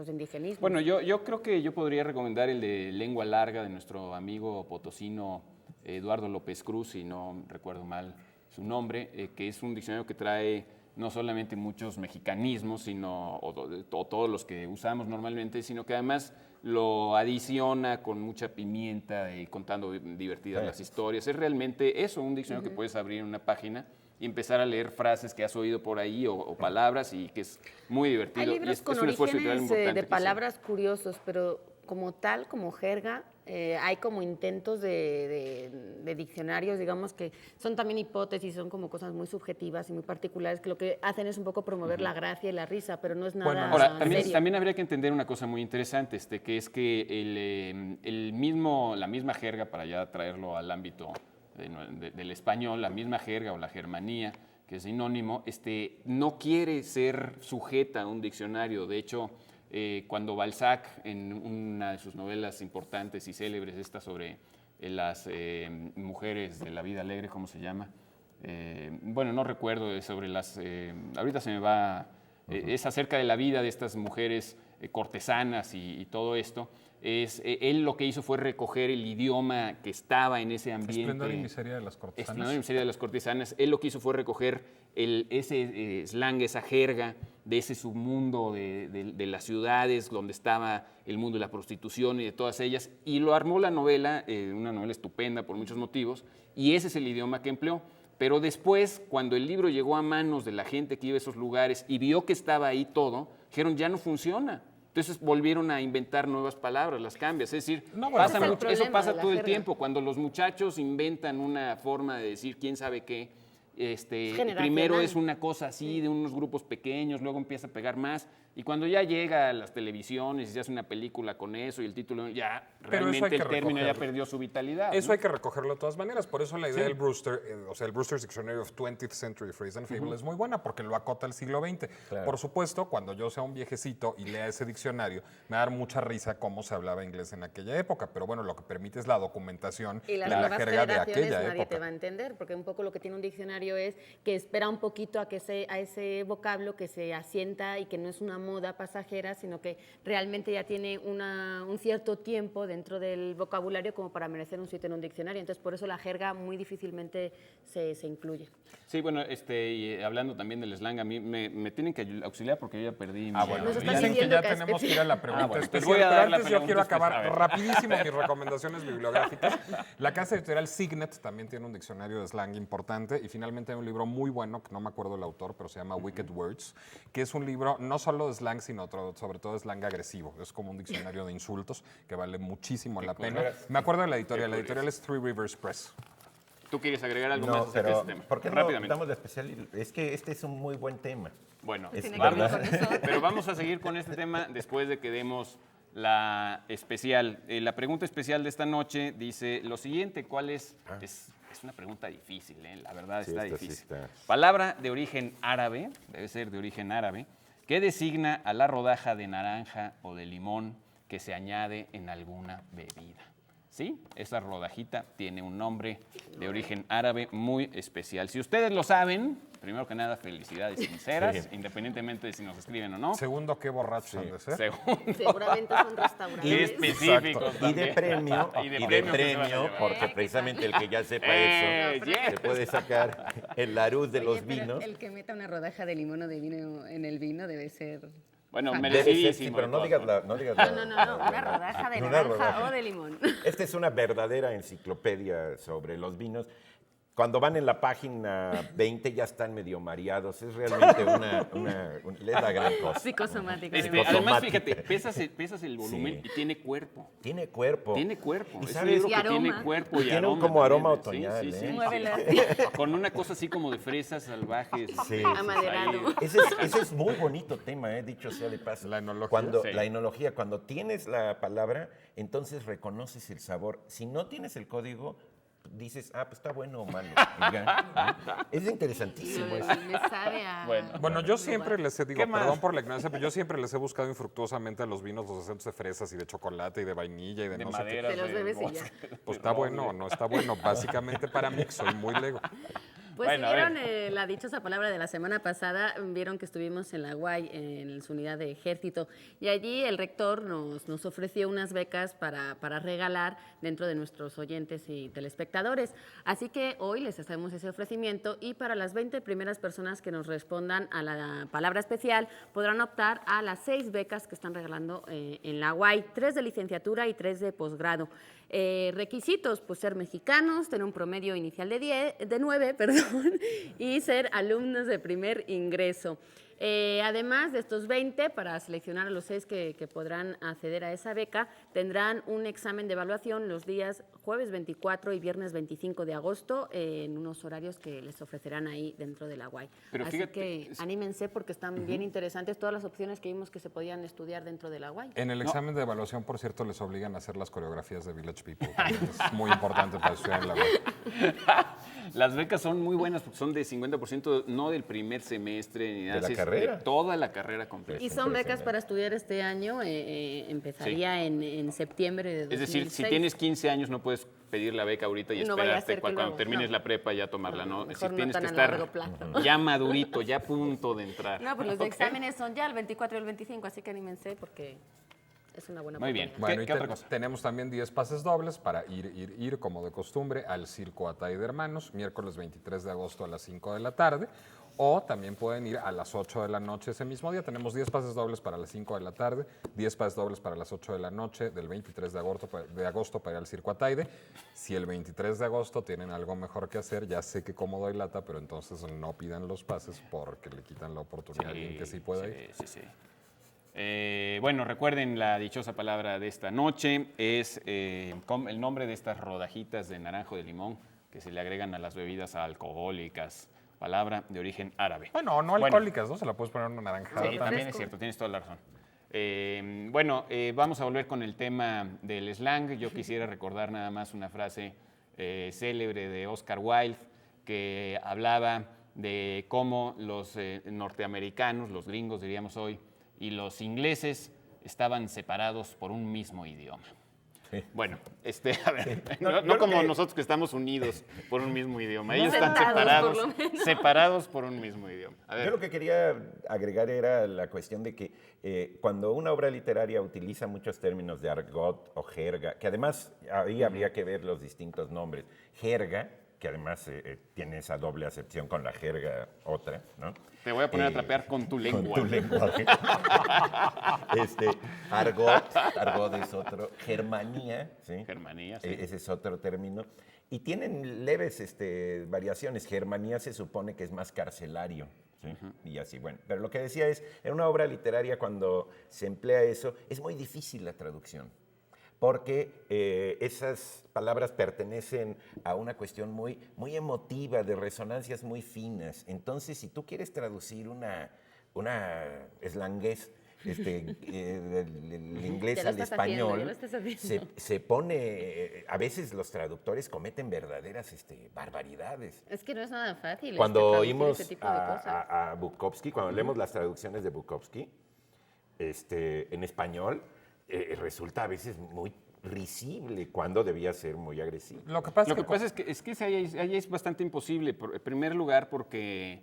indigenismo. Bueno, yo creo que yo podría recomendar el de lengua larga de nuestro amigo potosino Eduardo López Cruz, si no recuerdo mal su nombre, que es un diccionario que trae no solamente muchos mexicanismos, sino o todos los que usamos normalmente, sino que además lo adiciona con mucha pimienta y contando divertidas las historias. Es realmente eso, un diccionario que puedes abrir en una página y empezar a leer frases que has oído por ahí o palabras y que es muy divertido. Hay libros con orígenes de palabras curiosos, pero como tal, como jerga, hay como intentos de diccionarios, digamos, que son también hipótesis, son como cosas muy subjetivas y muy particulares, que lo que hacen es un poco promover la gracia y la risa, pero no es nada ahora, serio. también habría que entender una cosa muy interesante, que es que la misma jerga, para ya traerlo al ámbito del español, la misma jerga o la germanía, que es sinónimo, no quiere ser sujeta a un diccionario. De hecho, cuando Balzac, en una de sus novelas importantes y célebres, esta sobre las mujeres de la vida alegre, ¿cómo se llama? Bueno, no recuerdo, sobre ahorita se me va, es acerca de la vida de estas mujeres cortesanas y todo esto. Él lo que hizo fue recoger el idioma que estaba en ese ambiente. Esplendor y miseria de las cortesanas. Esplendor y miseria de las cortesanas. Él lo que hizo fue recoger ese slang, esa jerga de ese submundo de las ciudades donde estaba el mundo de la prostitución y de todas ellas, y lo armó la novela, una novela estupenda por muchos motivos, y ese es el idioma que empleó. Pero después, cuando el libro llegó a manos de la gente que iba a esos lugares y vio que estaba ahí todo, dijeron, ya no funciona. Entonces volvieron a inventar nuevas palabras, las cambias. Es decir, eso pasa todo el tiempo. Cuando los muchachos inventan una forma de decir quién sabe qué, primero es una cosa así, de unos grupos pequeños, luego empieza a pegar más. Y cuando ya llega a las televisiones y se hace una película con eso y el título, ya realmente el término ya perdió su vitalidad. Eso hay que recogerlo de todas maneras. Por eso la idea del Brewster, o sea, el Brewster's Dictionary of 20th Century Phrase and Fable es muy buena porque lo acota al siglo XX. Claro. Por supuesto, cuando yo sea un viejecito y lea ese diccionario, me va a dar mucha risa cómo se hablaba inglés en aquella época. Pero bueno, lo que permite es la documentación Y de las la nuevas jerga de generaciones aquella nadie época. te va a entender, porque un poco lo que tiene un diccionario es que espera un poquito a ese vocablo que se asienta y que no es una moda pasajera, sino que realmente ya tiene un cierto tiempo dentro del vocabulario como para merecer un sitio en un diccionario. Entonces, por eso la jerga muy difícilmente se incluye. Sí, bueno, y hablando también del slang, a mí me tienen que auxiliar porque yo ya perdí. Bueno, Nos están dicen que diciendo ya que tenemos que ir a la pregunta bueno, pues especial, voy a pero dar la antes yo quiero pregunta acabar especial. rapidísimo mis recomendaciones bibliográficas. La casa editorial Signet también tiene un diccionario de slang importante y finalmente hay un libro muy bueno, que no me acuerdo el autor, pero se llama Wicked Words, que es un libro no solo de slang, sino sobre todo de slang agresivo. Es como un diccionario de insultos que vale muchísimo la pena. Me acuerdo de la editorial es Three Rivers Press. ¿Tú quieres agregar algo No, más acerca de pero este tema? ¿por qué no Rápidamente. damos la especial? Es que este es un muy buen tema. Bueno, Tiene que vamos, ver con eso. pero vamos a seguir con este tema después de que demos la especial. La pregunta especial de esta noche dice lo siguiente, ¿cuál es? Es una pregunta difícil, la verdad Sí, está esta sí difícil. está. Palabra de origen árabe, debe ser de origen árabe, que designa a la rodaja de naranja o de limón que se añade en alguna bebida. ¿Sí? Esa rodajita tiene un nombre de origen árabe muy especial. Si ustedes lo saben, primero que nada, felicidades sinceras, Sí. independientemente de si nos escriben o no. Segundo, qué borrachos han de ser. Segundo, Seguramente son qué restaurantes. específicos Y de también. premio, Y de premio que se van a llevar. porque precisamente el que ya sepa Eh, eso, yes. se puede sacar el laruz de los Oye, pero vinos. el que meta una rodaja de limón o de vino en el vino debe ser... Bueno, Debe Debe ser, merecidísimo. sí, pero de no todas digas formas. la... No, digas No, una rodaja de Una naranja rodaja. o de limón. Esta es una verdadera enciclopedia sobre los vinos. Cuando van en la página 20 ya están medio mareados. Es realmente es la gran cosa. Psicosomático. Además, Psicosomática. fíjate, pesas el volumen Sí. y tiene cuerpo. Tiene cuerpo. Tiene cuerpo. ¿Y Es un sabes? libro Y que tiene aroma. cuerpo y Tiene aroma. un como aroma también, otoñal, ¿eh? Muévelo Con una cosa así como de fresas salvajes. Sí. Amaderado. Ahí. Ese es muy bonito tema, dicho sea de paso. La enología. Sí. La enología, cuando tienes la palabra, entonces reconoces el sabor. Si no tienes el código, dices, pues está bueno o malo. Y ya, ¿no? Es interesantísimo eso. Me sabe a... Bueno, yo siempre les he, digo, ¿Qué más? perdón por la ignorancia, pero yo siempre les he buscado infructuosamente a los vinos los acentos de fresas y de chocolate y de vainilla y de, De no sé qué. madera. Te los bebes y ya. Pues está bueno o no está bueno. Básicamente para mí, que soy muy lego. Pues Bueno, si a ver. vieron la dichosa palabra de la semana pasada, vieron que estuvimos en la UAI, en su unidad de ejército, y allí el rector nos ofreció unas becas para regalar dentro de nuestros oyentes y telespectadores. Así que hoy les hacemos ese ofrecimiento y para las 20 primeras personas que nos respondan a la palabra especial podrán optar a las 6 becas que están regalando en la UAI, 3 de licenciatura y 3 de posgrado. Requisitos, pues ser mexicanos, tener un promedio inicial de 9, y ser alumnos de primer ingreso. Además de estos 20, para seleccionar a los 6 que podrán acceder a esa beca, tendrán un examen de evaluación los días jueves 24 y viernes 25 de agosto en unos horarios que les ofrecerán ahí dentro de la UAI. Pero Así fíjate, que anímense porque están bien interesantes todas las opciones que vimos que se podían estudiar dentro de la UAI. En el examen de evaluación, por cierto, les obligan a hacer las coreografías de Village People. Es muy importante para estudiar en la web. Las becas son muy buenas porque son de 50%, no del primer semestre ni nada, la es carrera. de toda la carrera completa. Y son becas para estudiar este año, empezaría en septiembre de 2006. Es decir, si tienes 15 años no puedes pedir la beca ahorita y No vaya a esperarte ser que cuando luego, termines no. la prepa ya tomarla, ¿no? Es mejor decir, no tienes que tan a largo estar plazo. ya madurito, ya a punto de entrar. No, pues los ¿Ok? exámenes son ya el 24 y el 25, así que anímense porque es una buena Muy bien. oportunidad. Bueno, ¿Qué y otra cosa? tenemos también 10 pases dobles para ir, como de costumbre, al Circo Atay de Hermanos, miércoles 23 de agosto a las 5 de la tarde. O también pueden ir a las 8 de la noche ese mismo día. Tenemos 10 pases dobles para las 5 de la tarde, 10 pases dobles para las 8 de la noche del 23 de agosto para ir al Circo Ataide. Si el 23 de agosto tienen algo mejor que hacer, ya sé que como doy lata, pero entonces no pidan los pases porque le quitan la oportunidad a alguien que sí pueda ir. Sí. Bueno, recuerden la dichosa palabra de esta noche, es el nombre de estas rodajitas de naranjo de limón que se le agregan a las bebidas alcohólicas palabra de origen árabe. Bueno, no alcohólicas, ¿no? Se la puedes poner una naranjada. Sí, también es cierto, tienes toda la razón. Vamos a volver con el tema del slang. Yo quisiera recordar nada más una frase célebre de Oscar Wilde que hablaba de cómo los norteamericanos, los gringos diríamos hoy, y los ingleses estaban separados por un mismo idioma. Sí. Bueno, a ver, No, no yo como creo que- nosotros que estamos unidos por un mismo idioma. Ellos Separados, están separados, por lo menos. separados por un mismo idioma. A ver. Yo lo que quería agregar era la cuestión de que cuando una obra literaria utiliza muchos términos de argot o jerga, que además ahí habría que ver los distintos nombres. Jerga, que además tiene esa doble acepción con la jerga otra, ¿no? Te voy a poner a trapear con tu lengua. Con tu lenguaje. Argot es otro. Germanía, ¿sí? Germanía, sí. Ese es otro término. Y tienen leves variaciones. Germanía se supone que es más carcelario, ¿sí? Y así, bueno. Pero lo que decía es, en una obra literaria cuando se emplea eso, es muy difícil la traducción. Porque esas palabras pertenecen a una cuestión muy, muy emotiva, de resonancias muy finas. Entonces, si tú quieres traducir una slanguez del inglés Ya lo al estás haciendo, ya español, lo estás haciendo. se pone, a veces los traductores cometen verdaderas barbaridades. Es que no es nada fácil. Cuando traducir oímos ese tipo de cosas. a Bukowski, cuando leemos las traducciones de Bukowski en español, resulta a veces muy risible cuando debía ser muy agresivo. Lo que pasa Lo que pasa es que ahí es bastante imposible. En primer lugar, porque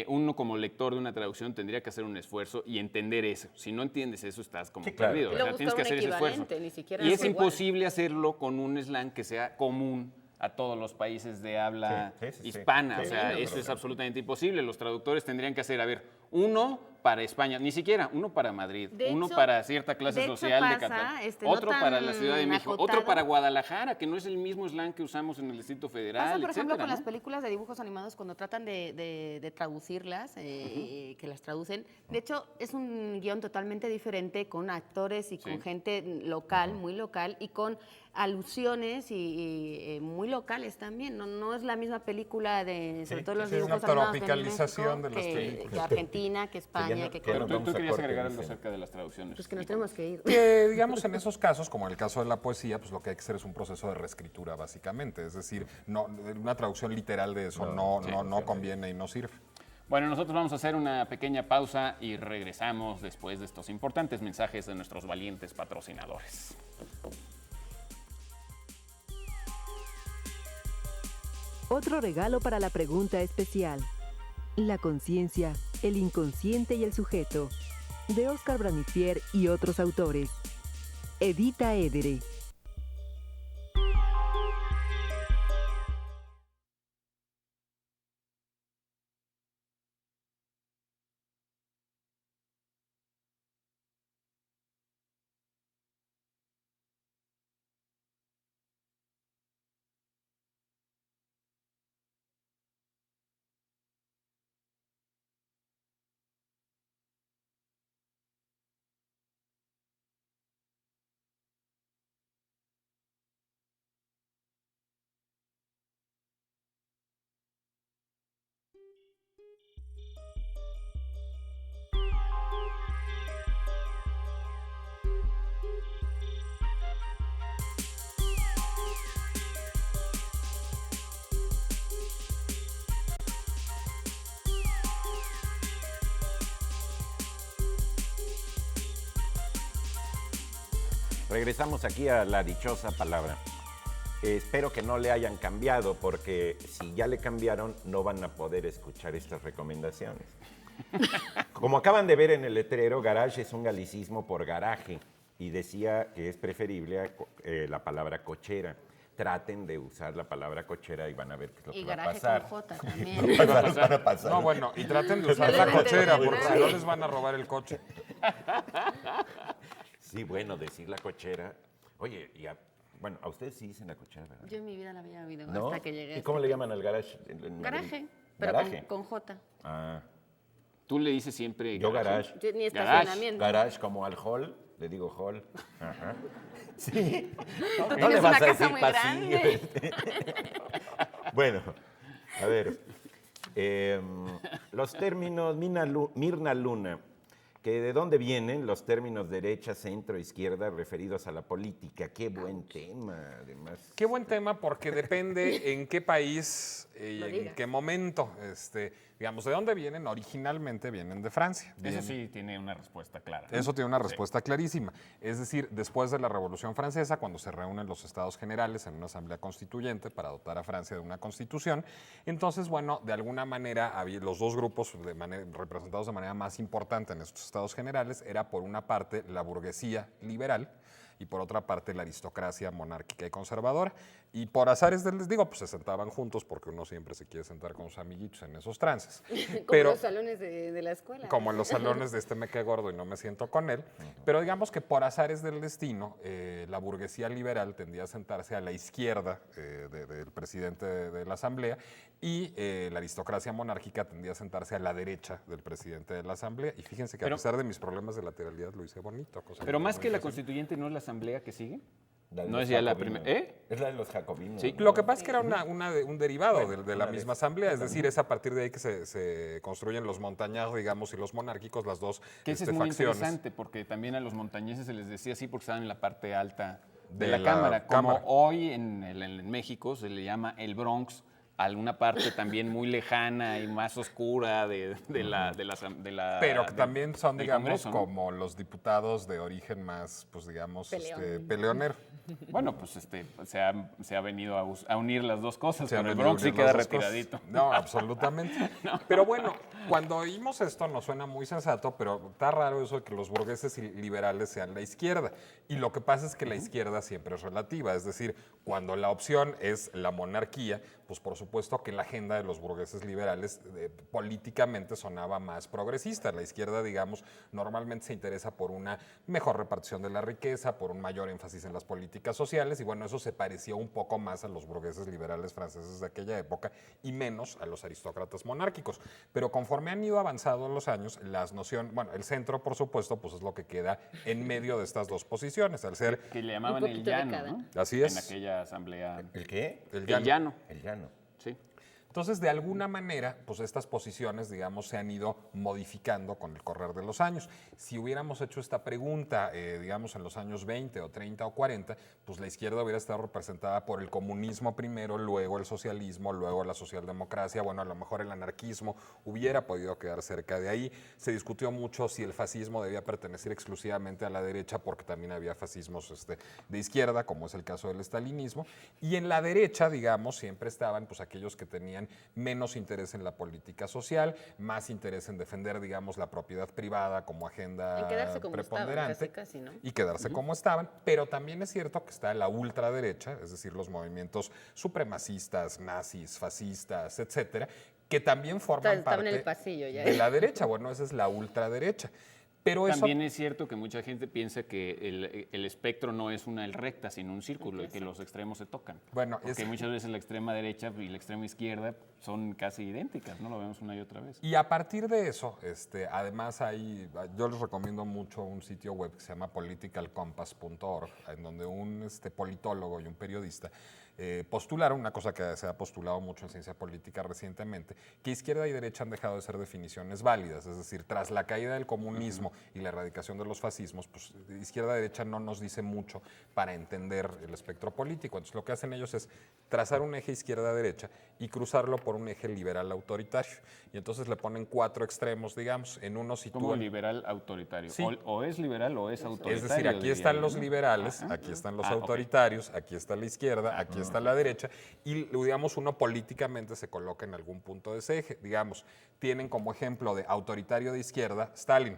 uno como lector de una traducción tendría que hacer un esfuerzo y entender eso. Si no entiendes eso, estás como Sí, claro. perdido. Y O luego sea, tienes que buscar hacer un ese esfuerzo. equivalente, ni siquiera Y es es igual. imposible hacerlo con un slang que sea común a todos los países de habla Sí. hispana. Sí, O sea, no, eso no, es no. absolutamente imposible. Los traductores tendrían que hacer, uno para España, ni siquiera, uno para Madrid, De uno hecho- para cierta clase de hecho social de pasa, Cataluña, no otro para la tan Ciudad de México, otro acotado. para Guadalajara, que no es el mismo slang que usamos en el Distrito Federal, Pasa, por ejemplo, etcétera, con las ¿no? películas de dibujos animados cuando tratan de traducirlas, que las traducen. De hecho, es un guión totalmente diferente con actores y con Sí. gente local, muy local, y con alusiones y muy locales también. No es la misma película sobre todo los sí, es una dibujos animados de tropicalización México de las que películas. Argentina, que España, no- que que no Pero Colombia. vamos tú a querías corte, agregar algo dicen. acerca de las traducciones. Pues que nos tenemos que ir. Que, digamos, en esos casos, como en el caso de la poesía, pues lo que hay que hacer es un proceso de reescritura, básicamente. Es decir, una traducción literal de eso no conviene y no sirve. Bueno, nosotros vamos a hacer una pequeña pausa y regresamos después de estos importantes mensajes de nuestros valientes patrocinadores. Otro regalo para la pregunta especial. La conciencia, el inconsciente y el sujeto. De Oscar Branifier y otros autores. Edita Edere. Regresamos aquí a la dichosa palabra. Espero que no le hayan cambiado, porque si ya le cambiaron, no van a poder escuchar estas recomendaciones. Como acaban de ver en el letrero, garage es un galicismo por garaje, y decía que es preferible la palabra cochera. Traten de usar la palabra cochera y van a ver qué es lo Y que va a garaje pasar. con J también. Van a pasar. No, bueno, y traten de usar Ya la le cochera, entendí, porque ¿no? si no les van a robar el coche. Sí, bueno, decir la cochera. Oye, bueno, a ustedes sí dicen la cochera, ¿verdad? Yo en mi vida la había oído ¿No? hasta que llegué. ¿Y cómo le llaman al garage? en Madrid? Garaje, pero Garaje. con J. Ah, Tú le dices siempre yo garage. Ni Garage. estacionamiento. Garage como al hall, le digo hall. Ajá. Sí. No, Tienes le vas una a casa decir muy pasillo. grande. Bueno, a ver. Los términos, Mirna Luna, que de dónde vienen los términos derecha, centro, izquierda referidos a la política. Qué buen tema, además. Qué buen tema, porque depende en qué país y Lo en digas. qué momento. Digamos, ¿de dónde vienen? Originalmente vienen de Francia. Eso sí tiene una respuesta clara. Eso tiene una respuesta clarísima. Es decir, después de la Revolución Francesa, cuando se reúnen los Estados Generales en una asamblea constituyente para dotar a Francia de una constitución, entonces, bueno, de alguna manera había los dos grupos representados de manera más importante en estos Estados Generales, era por una parte la burguesía liberal y por otra parte la aristocracia monárquica y conservadora. Y por azares del destino, pues se sentaban juntos porque uno siempre se quiere sentar con sus amiguitos en esos trances. Como los salones de la escuela. Como en los salones de me cae gordo y no me siento con él. Pero digamos que por azares del destino, la burguesía liberal tendía a sentarse a la izquierda del presidente de la Asamblea y la aristocracia monárquica tendía a sentarse a la derecha del presidente de la Asamblea. Y fíjense que a pesar de mis problemas de lateralidad lo hice bonito. Pero más que la constituyente, ¿no es la asamblea que sigue? La de No los es ya la jacobinos. primera. Es la de los jacobinos. Sí. Lo que pasa es que era un derivado de la una misma vez. asamblea, es decir, es a partir de ahí que se construyen los montañados, digamos, y los monárquicos, las dos Que ese es muy facciones. interesante, porque también a los montañeses se les decía así porque estaban en la parte alta de, De la, la cámara. Como cámara. hoy en México se le llama el Bronx, alguna parte también muy lejana y más oscura de la Pero que también son, del digamos, Congreso, ¿no? como los diputados de origen más, pues digamos, Peleón. peleonero. Bueno, pues se ha venido a unir las dos cosas, Se han pero el venido Bronx sí uniendo queda las dos cosas. retiradito. No, absolutamente. Pero bueno, cuando oímos esto nos suena muy sensato, pero está raro eso de que los burgueses y liberales sean la izquierda. Y lo que pasa es que la izquierda siempre es relativa, es decir, cuando la opción es la monarquía, pues por supuesto que la agenda de los burgueses liberales políticamente sonaba más progresista. La izquierda, digamos, normalmente se interesa por una mejor repartición de la riqueza, por un mayor énfasis en las políticas sociales, y bueno, eso se parecía un poco más a los burgueses liberales franceses de aquella época y menos a los aristócratas monárquicos. Pero conforme han ido avanzando los años, las nociones, bueno, el centro, por supuesto, pues es lo que queda en medio de estas dos posiciones, al ser, Que le llamaban Un el poquito de llano, cada. ¿no? Así es. En aquella asamblea. ¿El qué? el El llano. El llano. Sí. Entonces, de alguna manera, pues estas posiciones, digamos, se han ido modificando con el correr de los años. Si hubiéramos hecho esta pregunta, digamos, en los años 20 o 30 o 40, pues la izquierda hubiera estado representada por el comunismo primero, luego el socialismo, luego la socialdemocracia, bueno, a lo mejor el anarquismo hubiera podido quedar cerca de ahí. Se discutió mucho si el fascismo debía pertenecer exclusivamente a la derecha, porque también había fascismos de izquierda, como es el caso del estalinismo. Y en la derecha, digamos, siempre estaban pues aquellos que tenían menos interés en la política social, más interés en defender, digamos, la propiedad privada como agenda En quedarse como estaban, preponderante casi, ¿no? y quedarse como estaban, pero también es cierto que está la ultraderecha, es decir, los movimientos supremacistas, nazis, fascistas, etcétera, que también forman Estaban parte en el pasillo ya. de la derecha. Bueno, esa es la ultraderecha. Pero eso También es cierto que mucha gente piensa que el espectro no es una recta, sino un círculo y que los extremos se tocan. Bueno, porque muchas veces la extrema derecha y la extrema izquierda son casi idénticas, ¿no? Lo vemos una y otra vez. Y a partir de eso, además yo les recomiendo mucho un sitio web que se llama politicalcompass.org, en donde un politólogo y un periodista postularon una cosa que se ha postulado mucho en ciencia política recientemente, que izquierda y derecha han dejado de ser definiciones válidas, es decir, tras la caída del comunismo y la erradicación de los fascismos, pues izquierda y derecha no nos dice mucho para entender el espectro político. Entonces lo que hacen ellos es trazar un eje izquierda-derecha y cruzarlo por un eje liberal autoritario. Y entonces le ponen 4 extremos, digamos, en uno Como sitúan... liberal autoritario. Sí. O es liberal o es autoritario. Es decir, aquí diría están yo, los ¿no? liberales, Ajá. aquí están los Ah, ok. autoritarios, aquí está la izquierda, aquí está la derecha, y digamos uno políticamente se coloca en algún punto de ese eje. Digamos, tienen como ejemplo de autoritario de izquierda Stalin,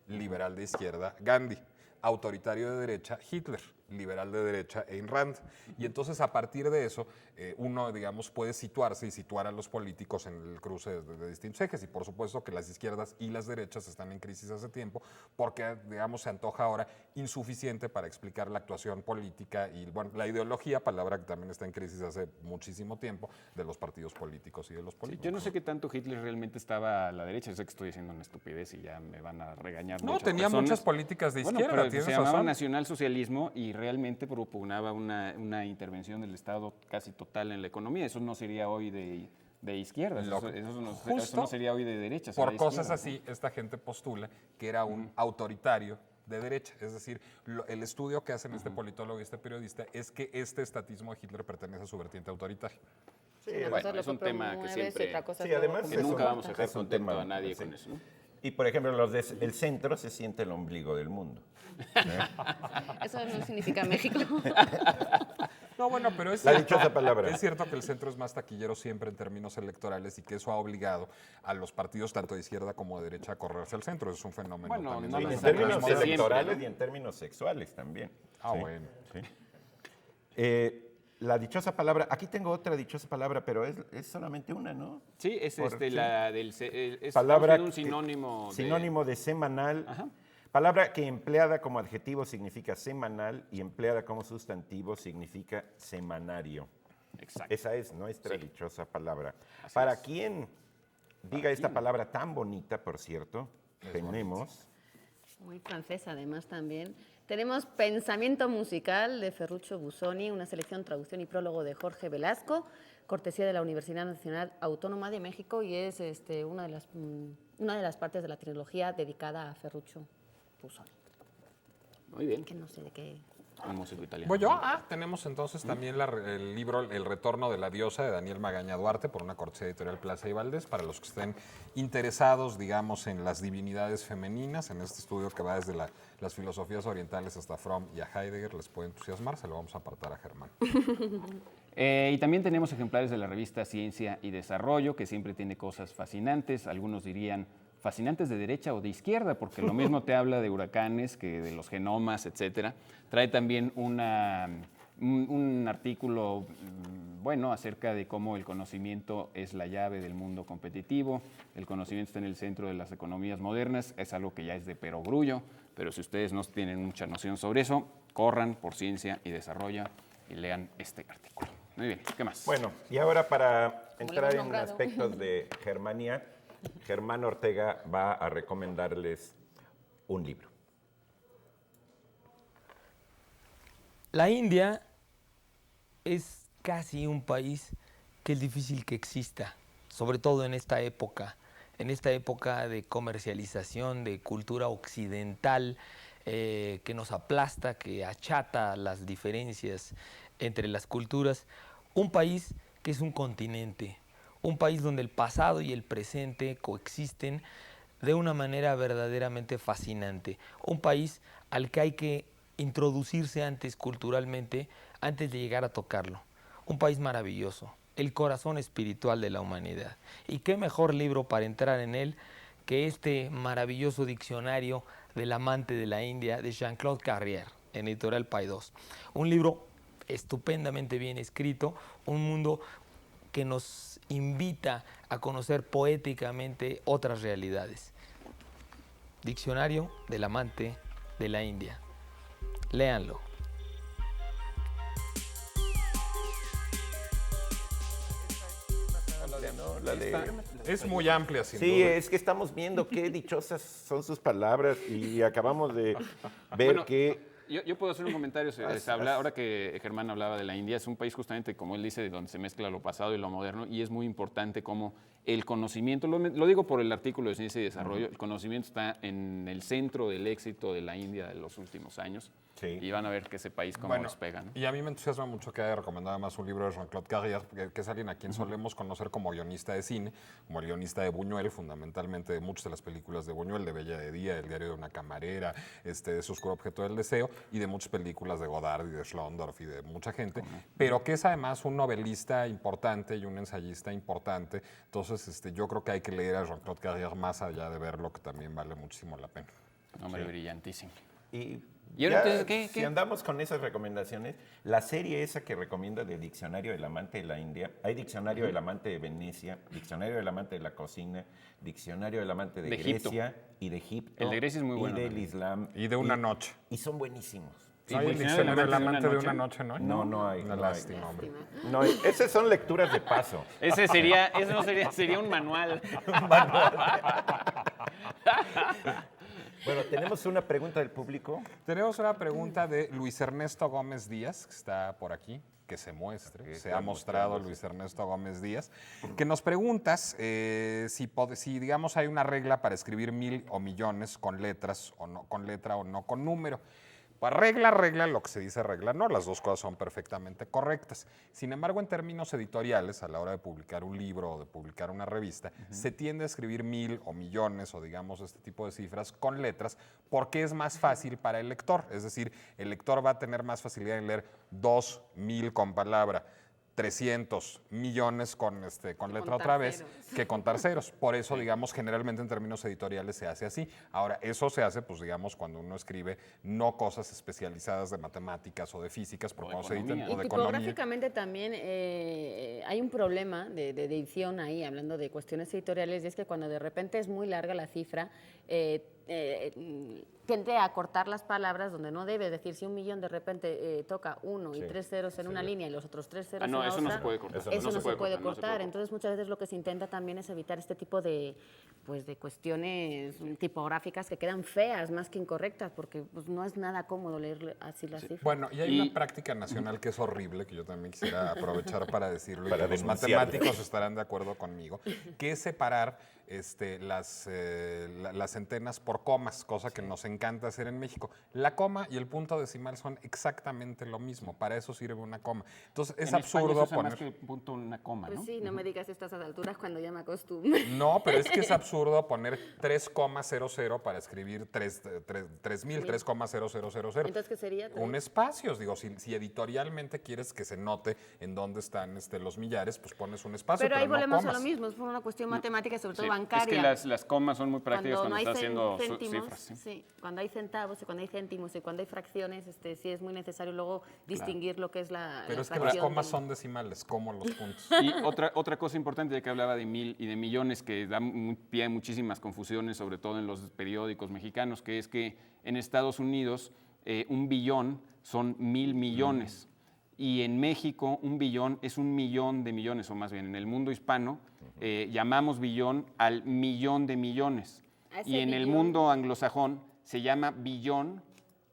liberal de izquierda Gandhi, autoritario de derecha Hitler, liberal de derecha Ayn Rand. Y entonces a partir de eso uno, digamos, puede situarse y situar a los políticos en el cruce de distintos ejes. Y por supuesto que las izquierdas y las derechas están en crisis hace tiempo porque, digamos, se antoja ahora insuficiente para explicar la actuación política y, bueno, la ideología, palabra que también está en crisis hace muchísimo tiempo, de los partidos políticos y de los Sí, políticos. yo no sé qué tanto Hitler realmente estaba a la derecha. Sé que estoy diciendo una estupidez y ya me van a regañar. No, muchas tenía personas. muchas políticas de Bueno, izquierda, pero tienes se llamaba razón. nacionalsocialismo y realmente propugnaba una intervención del Estado casi total en la economía. Eso no sería hoy de de izquierda. Eso Justo no sería hoy de derecha. Por sería de cosas izquierda. así, esta gente postula que era un autoritario de derecha. Es decir, el estudio que hacen este politólogo y este periodista es que este estatismo de Hitler pertenece a su vertiente autoritaria. Sí, una bueno, cosa lo es un que tema que promueves siempre- y otra cosa Sí, es lo además Que que nunca vamos a comportas. dejar es un contento tema, a nadie sí. con eso, ¿no? Y por ejemplo, el centro se siente el ombligo del mundo. Eso no significa México. No, bueno, pero es La cierto, dichosa palabra. es cierto que el centro es más taquillero siempre en términos electorales y que eso ha obligado a los partidos tanto de izquierda como de derecha a correrse al centro. Es un fenómeno Bueno, también no de En las necesariamente términos modernas. siempre, electorales ¿no? y en términos sexuales también. Ah, Sí, bueno. sí. La dichosa palabra, aquí tengo otra dichosa palabra, pero es solamente una, ¿no? Sí, es Por- sí. la del... Es Palabra un que- sinónimo de... Sinónimo de semanal. Ajá. Palabra que empleada como adjetivo significa semanal y empleada como sustantivo significa semanario. Exacto. Esa es nuestra Sí. dichosa palabra. Así Para es. quien diga esta palabra tan bonita, por cierto, tenemos... Muy francesa, además, también. Tenemos Pensamiento Musical de Ferruccio Busoni, una selección, traducción y prólogo de Jorge Velasco, cortesía de la Universidad Nacional Autónoma de México, y es una de las partes de la trilogía dedicada a Ferruccio Busoni, Muy bien. que no sé de qué. Un músico italiano. Voy yo. Tenemos entonces también el libro El retorno de la diosa de Daniel Magaña Duarte por una cortesía editorial Plaza y Valdés para los que estén interesados, digamos, en las divinidades femeninas, en este estudio que va desde las filosofías orientales hasta Fromm y a Heidegger, les puede entusiasmar, se lo vamos a apartar a Germán. Y también tenemos ejemplares de la revista Ciencia y Desarrollo, que siempre tiene cosas fascinantes. Algunos dirían fascinantes de derecha o de izquierda, porque lo mismo te habla de huracanes que de los genomas, etcétera. Trae también un artículo bueno acerca de cómo el conocimiento es la llave del mundo competitivo. El conocimiento está en el centro de las economías modernas. Es algo que ya es de perogrullo, pero si ustedes no tienen mucha noción sobre eso, corran por Ciencia y Desarrollo y lean este artículo. Muy bien, ¿qué más? Bueno, y ahora para Como le entrar hemos en nombrado. aspectos de Germanía, Germán Ortega va a recomendarles un libro. La India es casi un país que es difícil que exista, sobre todo en esta época de comercialización, de cultura occidental, que nos aplasta, que achata las diferencias entre las culturas. Un país que es un continente, un país donde el pasado y el presente coexisten de una manera verdaderamente fascinante. Un país al que hay que introducirse antes culturalmente, antes de llegar a tocarlo. Un país maravilloso, el corazón espiritual de la humanidad. Y qué mejor libro para entrar en él que este maravilloso diccionario del amante de la India de Jean-Claude Carrière, en editorial Paidós. Un libro estupendamente bien escrito, un mundo que nos invita a conocer poéticamente otras realidades. Diccionario del amante de la India. Léanlo. La de- Es muy amplia, sin Sí, duda. es que estamos viendo qué dichosas son sus palabras y acabamos de ver Bueno, que... Yo puedo hacer un comentario. Ahora que Germán hablaba de la India, es un país justamente, como él dice, de donde se mezcla lo pasado y lo moderno, y es muy importante cómo el conocimiento, lo digo por el artículo de Ciencia y Desarrollo, el conocimiento está en el centro del éxito de la India de los últimos años, Sí. y van a ver que ese país cómo Bueno, despega, ¿no? y a mí me entusiasma mucho que haya recomendado más un libro de Jean-Claude Carrière, que es alguien a quien solemos conocer como guionista de cine, como el guionista de Buñuel, fundamentalmente de muchas de las películas de Buñuel, de Bella de Día, El diario de una camarera, de Su oscuro objeto del deseo, y de muchas películas de Godard y de Schlondorf y de mucha gente, pero que es además un novelista importante y un ensayista importante. Entonces, yo creo que hay que leer a Jean-Claude Carrière más allá de verlo, que también vale muchísimo la pena. Hombre, brillantísimo. Y ahora ya, entonces, ¿qué? si andamos con esas recomendaciones, la serie esa que recomienda de Diccionario del Amante de la India, hay Diccionario del Amante de Venecia, Diccionario del Amante de la Cocina, Diccionario del Amante de Egipto. Grecia y de Egipto. El de Grecia es muy bueno Y del también. Islam. Y de una noche. Y son buenísimos. Sí, ¿No hay el Diccionario diccionario del del amante de Amante una noche, no? No, no hay. Una no hay. lástima, hombre. No, esas son lecturas de paso. Sería un manual. Bueno, tenemos una pregunta del público. Tenemos una pregunta de Luis Ernesto Gómez Díaz, que está por aquí, que se muestre, Que se está ha mostrado mostrándose. Luis Ernesto Gómez Díaz, que nos preguntas si, digamos, hay una regla para escribir 1000 o millones con letras, o no con letra o no con número. Pues regla, lo que se dice regla, no, las dos cosas son perfectamente correctas. Sin embargo, en términos editoriales, a la hora de publicar un libro o de publicar una revista, se tiende a escribir 1000 o millones o digamos este tipo de cifras con letras porque es más fácil para el lector. Es decir, el lector va a tener más facilidad en leer 2000 con palabra, 300 millones con letra contar otra vez ceros. que contar ceros. Por eso, digamos, generalmente en términos editoriales se hace así. Ahora, eso se hace, pues, digamos, cuando uno escribe no cosas especializadas de matemáticas o de físicas, porque O cuando se editan, economía. o de Y economía. tipográficamente también hay un problema de edición ahí, hablando de cuestiones editoriales, y es que cuando de repente es muy larga la cifra, tiende a cortar las palabras donde no debe. Es decir, si 1 millón de repente toca 1 y Sí, 3 ceros en una línea y los otros 3 ceros Ah, no, en la eso no otra, se puede cortar. Eso eso no se puede cortar, no se cortar. puede Entonces, muchas veces lo que se intenta también es evitar este tipo de cuestiones tipográficas que quedan feas más que incorrectas, porque pues, no es nada cómodo leer así las cifras. Bueno, y hay Y- una práctica nacional que es horrible, que yo también quisiera aprovechar para decirlo, Para y que los denunciarlo. matemáticos estarán de acuerdo conmigo, que es separar las centenas por comas, cosa que nos encanta hacer en México. La coma y el punto decimal son exactamente lo mismo, para eso sirve una coma. Entonces, es En España absurdo se usa poner... más que punto una coma, Pues ¿no? sí, no me digas estas alturas cuando ya me acostumbro. No, pero es que es absurdo poner 3,00 para escribir 3000, 3,0000. Entonces, ¿qué sería? Un espacio, digo, si editorialmente quieres que se note en dónde están los millares, pues pones un espacio, Pero ahí no volvemos a comas. lo mismo, es por una cuestión matemática y sobre todo Sí, bancaria. es que las comas son muy prácticas cuando, no hay estás haciendo céntimos, cifras. ¿Sí? sí, cuando hay centavos y cuando hay céntimos y cuando hay fracciones, sí es muy necesario luego distinguir lo que es la Pero la es que las fracción comas del- son decimales, como los puntos. Y otra cosa importante, ya que hablaba de 1000 y de millones, que da pie a muchísimas confusiones, sobre todo en los periódicos mexicanos, que es que en Estados Unidos 1 billón son 1000 millones. Y en México 1 billón es 1 millón de millones, o más bien en el mundo hispano llamamos billón al millón de millones. A ese Y en el billón. mundo anglosajón se llama billón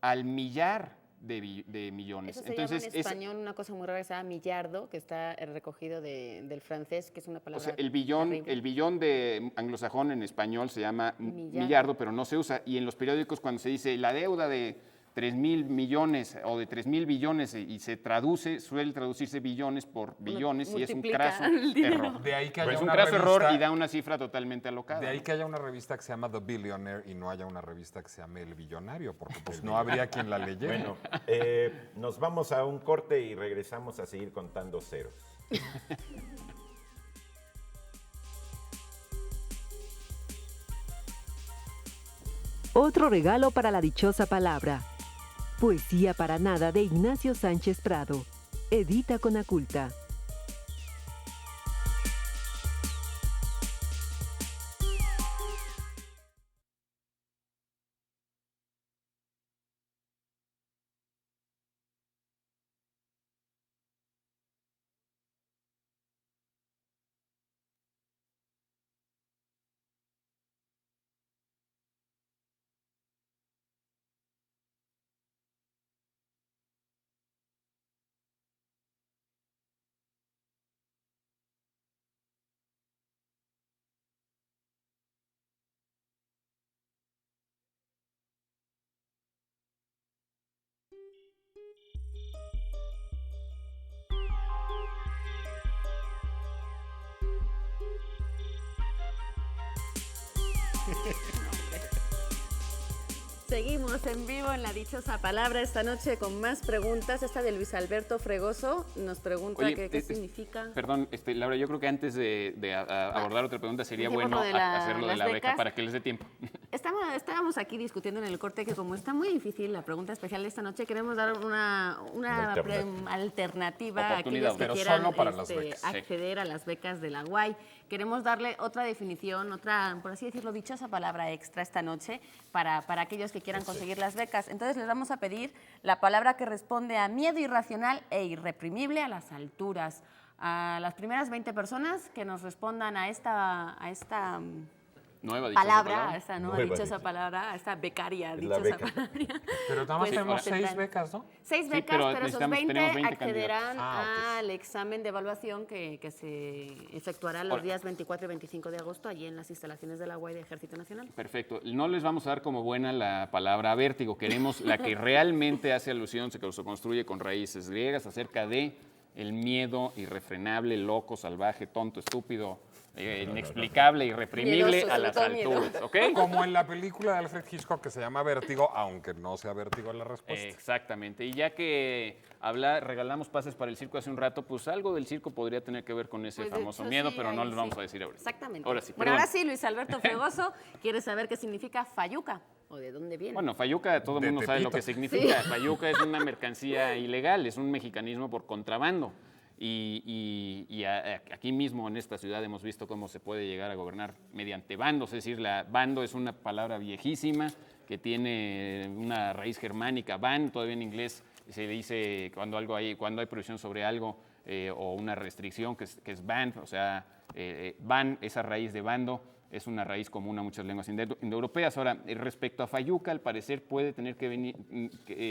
al millar de millones. Eso se llama en español una cosa muy rara que se llama millardo, que está recogido del francés, que es una O palabra sea, terrible. el billón de anglosajón en español se llama Millardo. millardo, pero no se usa. Y en los periódicos cuando se dice la deuda de 3,000 millones o de 3,000 billones y se traduce, suele traducirse billones por billones y es un multiplica craso el dinero. error. De ahí que haya Es un una craso error revista- y da una cifra totalmente alocada. De ahí ¿no? que haya una revista que se llama The Billionaire y no haya una revista que se llame El Billonario, porque pues no habría quien la leyera. Bueno, nos vamos a un corte y regresamos a seguir contando ceros. Otro regalo para la dichosa palabra. Poesía para nada de Ignacio Sánchez Prado. Edita con Aculta. Seguimos en vivo en la dichosa palabra esta noche con más preguntas. Esta de Luis Alberto Fregoso nos pregunta Oye, qué significa. Perdón, Laura, yo creo que antes de abordar otra pregunta sería tiempo bueno de la- hacerlo de las la beca becas. para que les dé tiempo. Estábamos aquí discutiendo en el corte que como está muy difícil la pregunta especial de esta noche, queremos dar una alternativa a Oportunidad, aquellos que pero quieran solo para las becas, sí. acceder a las becas de la UAI. Queremos darle otra definición, otra, por así decirlo, dichosa palabra extra esta noche para aquellos que quieran conseguir las becas. Entonces les vamos a pedir la palabra que responde a miedo irracional e irreprimible a las alturas. A las primeras 20 personas que nos respondan a esta Nueva dichosa palabra, palabra. esta nueva Nueva dichosa dichosa. palabra, esta becaria Es la dichosa beca. palabra. Pero nada más Pues, tenemos tendrán 6 becas, ¿no? 6 Sí, becas, pero pero esos necesitamos- 20 tenemos 20 accederán candidatos. al examen de evaluación que se efectuará los Ahora- días 24 y 25 de agosto allí en las instalaciones de la UAI de Ejército Nacional. Perfecto. No les vamos a dar como buena la palabra vértigo. Queremos la que realmente hace alusión, se construye con raíces griegas, acerca de el miedo irrefrenable, loco, salvaje, tonto, estúpido, inexplicable, irreprimible Miedoso, a sobre las todo miedo. alturas. ¿Ok? Como en la película de Alfred Hitchcock que se llama Vértigo, aunque no sea Vértigo la respuesta. Exactamente. Y ya que regalamos pases para el circo hace un rato, pues algo del circo podría tener que ver con ese Pues, de famoso hecho, miedo, sí, pero no ahí les vamos sí. a decir ahora. Exactamente. Ahora sí. Bueno, perdón. ahora sí, Luis Alberto Fregoso quiere saber qué significa fayuca o de dónde viene. Bueno, fayuca, todo el De mundo sabe lo Tepito. que significa. Fayuca es una mercancía ilegal, es un mexicanismo por contrabando. Y aquí mismo en esta ciudad hemos visto cómo se puede llegar a gobernar mediante bandos, es decir, bando es una palabra viejísima que tiene una raíz germánica, ban, todavía en inglés se dice cuando hay prohibición sobre algo o una restricción que es ban, o sea, ban, esa raíz de bando es una raíz común a muchas lenguas indoeuropeas. Ahora, respecto a fayuca, al parecer puede tener que venir,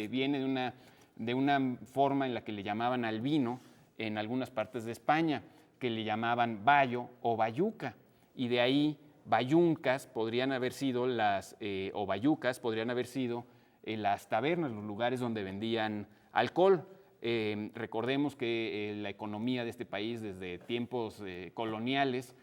viene de una forma en la que le llamaban al vino en algunas partes de España, que le llamaban bayo o bayuca, y de ahí bayuncas podrían haber sido o bayucas podrían haber sido las tabernas, los lugares donde vendían alcohol. Recordemos que la economía de este país desde tiempos coloniales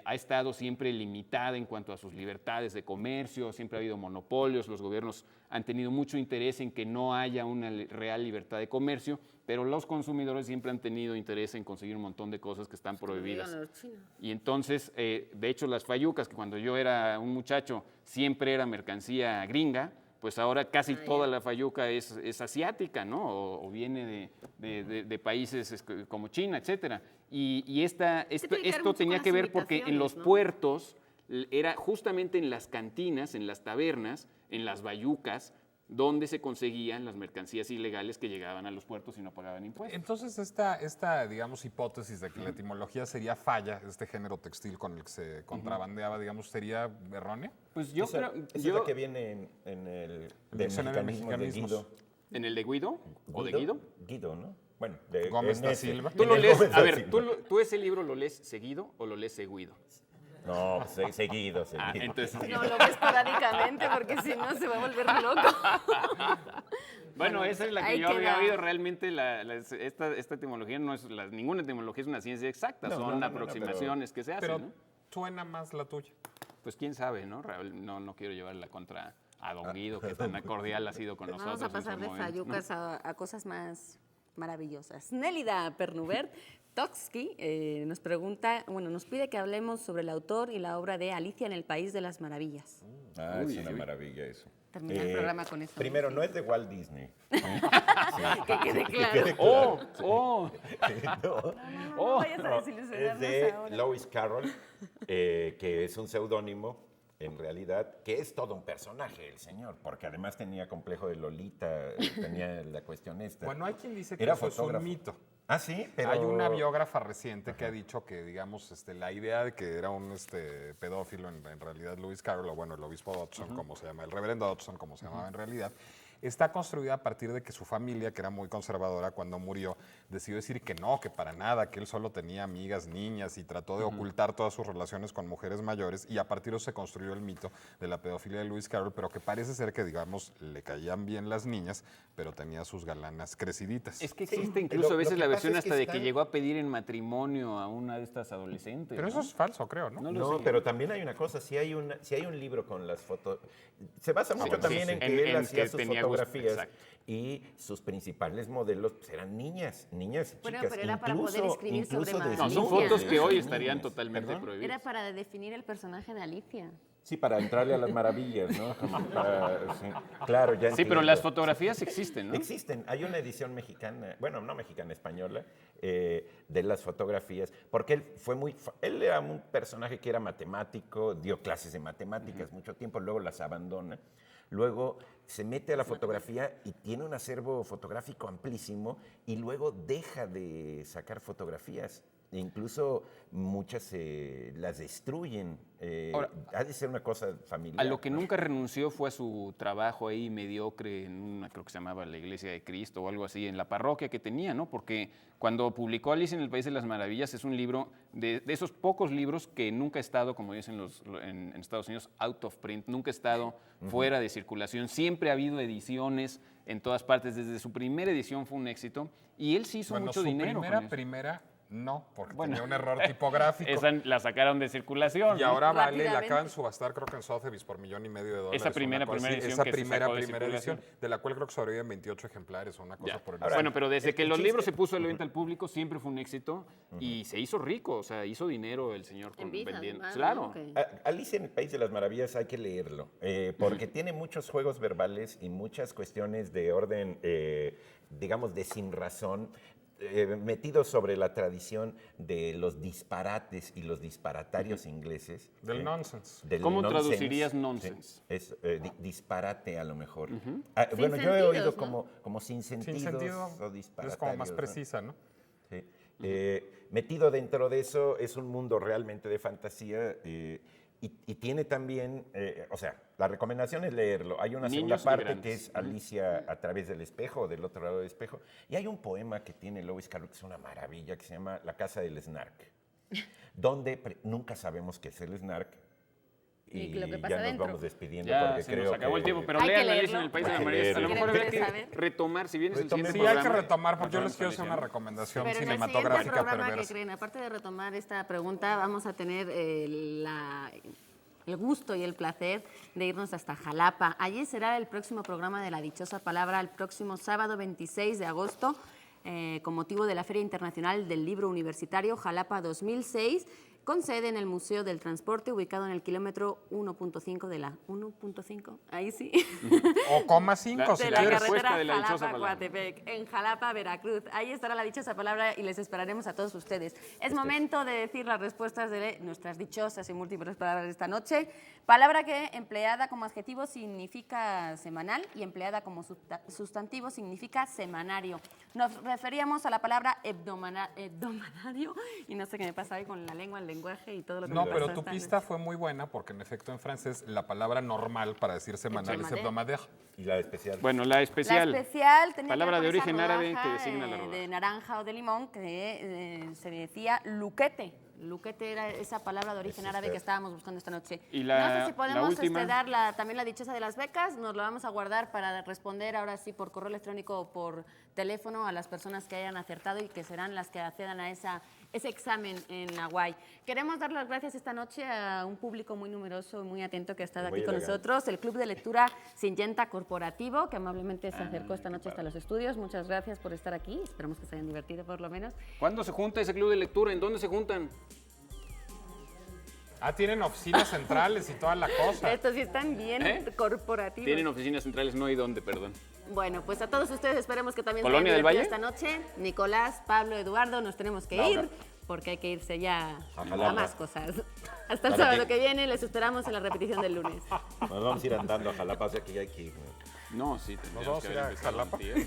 ha estado siempre limitada en cuanto a sus libertades de comercio, siempre ha habido monopolios, los gobiernos han tenido mucho interés en que no haya una real libertad de comercio, pero los consumidores siempre han tenido interés en conseguir un montón de cosas que están prohibidas. Díganlo, chino. Y entonces, de hecho, las fayucas, que cuando yo era un muchacho siempre era mercancía gringa, pues ahora casi toda la fayuca es asiática, ¿no? O viene de países como China, etcétera. Y tiene que ver esto mucho tenía con que las ver porque en los imitaciones, ¿no? puertos era justamente en las cantinas, en las tabernas, en las bayucas, donde se conseguían las mercancías ilegales que llegaban a los puertos y no pagaban impuestos. Entonces, esta, digamos, hipótesis de que la etimología sería falla, este género textil con el que se contrabandeaba, digamos, ¿sería errónea? Pues yo Esa, creo... esa es yo- la que viene en el diccionario de mexicanismo de mexicanismos. Guido. ¿En el de Guido? ¿O de Guido? Guido, ¿no? Bueno, de Gómez en da ese. Silva. Tú En lo el lees, Gómez a da ver, Silva. ¿tú ese libro lo lees seguido o lo lees seguido? No, seguido. Entonces, No, lo ves esporádicamente porque si no se va a volver loco. bueno, esa es la que ahí yo había queda. oído. Realmente esta etimología no es, ninguna etimología es una ciencia exacta, No, son no, aproximaciones que se hacen, Pero ¿no? suena más la tuya. Pues quién sabe, ¿no? No quiero llevarla contra a Don Guido, que tan cordial ha sido con nosotros. Vamos a en pasar su de momento, ¿no? fayucas a cosas más maravillosas. Nélida Pernubert Toksky nos pregunta, bueno, nos pide que hablemos sobre el autor y la obra de Alicia en el País de las Maravillas. Ah, es una maravilla eso. Termina el programa con eso. Primero, no es de Walt Disney. Que quede claro. ¡Oh! No vayas a Es desilusionarnos de ahora. Lewis Carroll, que es un seudónimo, en realidad, que es todo un personaje el señor, porque además tenía complejo de Lolita, tenía la cuestión esta. Bueno, hay quien dice que Era eso es fotógrafo. un mito. Ah, sí, pero... Hay una biógrafa reciente que ha dicho que, digamos, la idea de que era un pedófilo, en realidad Lewis Carroll, o bueno, el obispo Dodson, como se llama, el reverendo Dodson, como se llamaba en realidad, está construida a partir de que su familia, que era muy conservadora cuando murió, decidió decir que no, que para nada, que él solo tenía amigas niñas y trató de ocultar todas sus relaciones con mujeres mayores, y a partir de eso se construyó el mito de la pedofilia de Lewis Carroll, pero que parece ser que, digamos, le caían bien las niñas, pero tenía sus galanas creciditas. Es que existe Sí, incluso lo a veces que la pasa versión es que hasta de está- que llegó a pedir en matrimonio a una de estas adolescentes. Pero ¿no? eso es falso, creo, ¿no? No lo No, sé. pero también hay una cosa, si hay un libro con las fotos, se basa mucho sí, también sí. en que En él hacía que sus tenía gusto, fotografías exacto. y sus principales modelos pues, eran niñas y Bueno, chicas. pero era para poder incluso- escribir sobre incluso de No, son Alicia. fotos que hoy de estarían niñas. totalmente ¿Perdón? prohibidas. Era para definir el personaje de Alicia. Sí, para entrarle a las maravillas, ¿no? Sí, claro, ya Sí, pero entiendo. las fotografías existen, ¿no? Existen, hay una edición mexicana, bueno, no mexicana, española, de las fotografías, porque él era un personaje que era matemático, dio clases de matemáticas mucho tiempo, luego las abandona, luego se mete a la fotografía y tiene un acervo fotográfico amplísimo y luego deja de sacar fotografías Incluso muchas las destruyen. Ahora, ha de ser una cosa familiar. A lo que ¿no? nunca renunció fue a su trabajo ahí mediocre en una, creo que se llamaba la Iglesia de Cristo o algo así, en la parroquia que tenía, ¿no? Porque cuando publicó Alicia en el País de las Maravillas es un libro de esos pocos libros que nunca ha estado, como dicen en Estados Unidos, out of print, nunca ha estado fuera de circulación. Siempre ha habido ediciones en todas partes. Desde su primera edición fue un éxito y él sí hizo mucho dinero. Primera, no, porque tenía un error tipográfico. Esa la sacaron de circulación. Y ahora vale, la Rápidamente. acaban de subastar, creo que en Sotheby's por $1,5 millones. Esa primera una cosa así. edición Esa que se primera sacó de edición, circulación. de la cual creo que sobreviven 28 ejemplares o una cosa Ya. por el Ahora, Bueno, pero desde que el los libros chiste- se puso a la venta al público siempre fue un éxito y se hizo rico, o sea, hizo dinero el señor En vida, vendiendo. además, Claro. ¿no? Que- Alicia en el País de las Maravillas hay que leerlo, porque tiene muchos juegos verbales y muchas cuestiones de orden, digamos, de sin razón, metidos sobre la tradición de los disparates y los disparatarios ingleses. Del nonsense. Del ¿Cómo nonsense. traducirías nonsense? Es disparate a lo mejor. Sin Bueno, yo he sentidos, oído ¿no? como sin sentidos Sin sentido, o disparatarios. es como más ¿no? precisa, ¿no? Sí. Metido dentro de eso es un mundo realmente de fantasía y tiene también, o sea, la recomendación es leerlo. Hay una segunda Niños y parte grandes. que es Alicia a través del espejo, del otro lado del espejo. Y hay un poema que tiene Lewis Carroll que es una maravilla, que se llama La casa del Snark, donde nunca sabemos qué es el Snark. Y Y lo que ya pasa nos dentro. vamos despidiendo Ya porque se creo nos acabó que el tiempo, pero Hay que lean Alicia leerlo. en el País de Hay las que Maravillas. A lo leerlo. mejor habría ¿Quieren que saber? retomar, si bien es el Retomemos. siguiente Sí, hay que programa, retomar, porque yo les Rafael quiero hacer una Patricio. recomendación Pero en el siguiente cinematográfica programa que perversa. creen, aparte de retomar esta pregunta, vamos a tener el gusto y el placer de irnos hasta Jalapa. Allí será el próximo programa de La Dichosa Palabra, el próximo sábado 26 de agosto, con motivo de la Feria Internacional del Libro Universitario Jalapa 2006, con sede en el Museo del Transporte, ubicado en el kilómetro 1.5 de la 1.5, ahí sí. O coma 5, si De Sí, la la quieres. respuesta carretera de la dichosa palabra. Jalapa-Coatepec, en Jalapa, Veracruz. Ahí estará la dichosa palabra y les esperaremos a todos ustedes. Es momento de decir las respuestas de nuestras dichosas y múltiples palabras de esta noche. Palabra que empleada como adjetivo significa semanal y empleada como sustantivo significa semanario. Nos referíamos a la palabra hebdomadario y no sé qué me pasa hoy con la lengua, el lenguaje y todo lo que No, me pero pasa tu esta pista noche. fue muy buena porque en efecto en francés la palabra normal para decir semanal es hebdomadaire. Y la especial. Bueno, la especial. La especial tenía Palabra que ver de con esa origen árabe rodaja, que designa la rodaja. de naranja o de limón, que se decía luquete. Luquete era esa palabra de origen árabe que estábamos buscando esta noche. Y no sé si la podemos última. dar también la dichosa de las becas. Nos lo vamos a guardar para responder ahora sí por correo electrónico o por teléfono a las personas que hayan acertado y que serán las que accedan a ese examen en la UAI. Queremos dar las gracias esta noche a un público muy numeroso y muy atento que ha estado Muy aquí con elegante. nosotros. El Club de Lectura Syngenta Corporativo, que amablemente se acercó esta noche hasta los estudios. Muchas gracias por estar aquí. Esperamos que se hayan divertido por lo menos. ¿Cuándo se junta ese club de lectura? ¿En dónde se juntan? Ah, tienen oficinas centrales y toda la cosa. Estos sí están bien corporativos. Tienen oficinas centrales, no hay dónde, perdón. Bueno, pues a todos ustedes esperemos que también ¿Colonia se hayan del divertido Valle? esta noche. Nicolás, Pablo, Eduardo, nos tenemos que Laura. ir porque hay que irse ya a Jalapa. más cosas. Hasta el Para sábado que- que viene, les esperamos en la repetición del lunes. Nos vamos a ir andando a Jalapa, o sea que ya hay que ir. No, sí, Nos tendríamos vamos que a ir haber a empezado Jalapa. antier.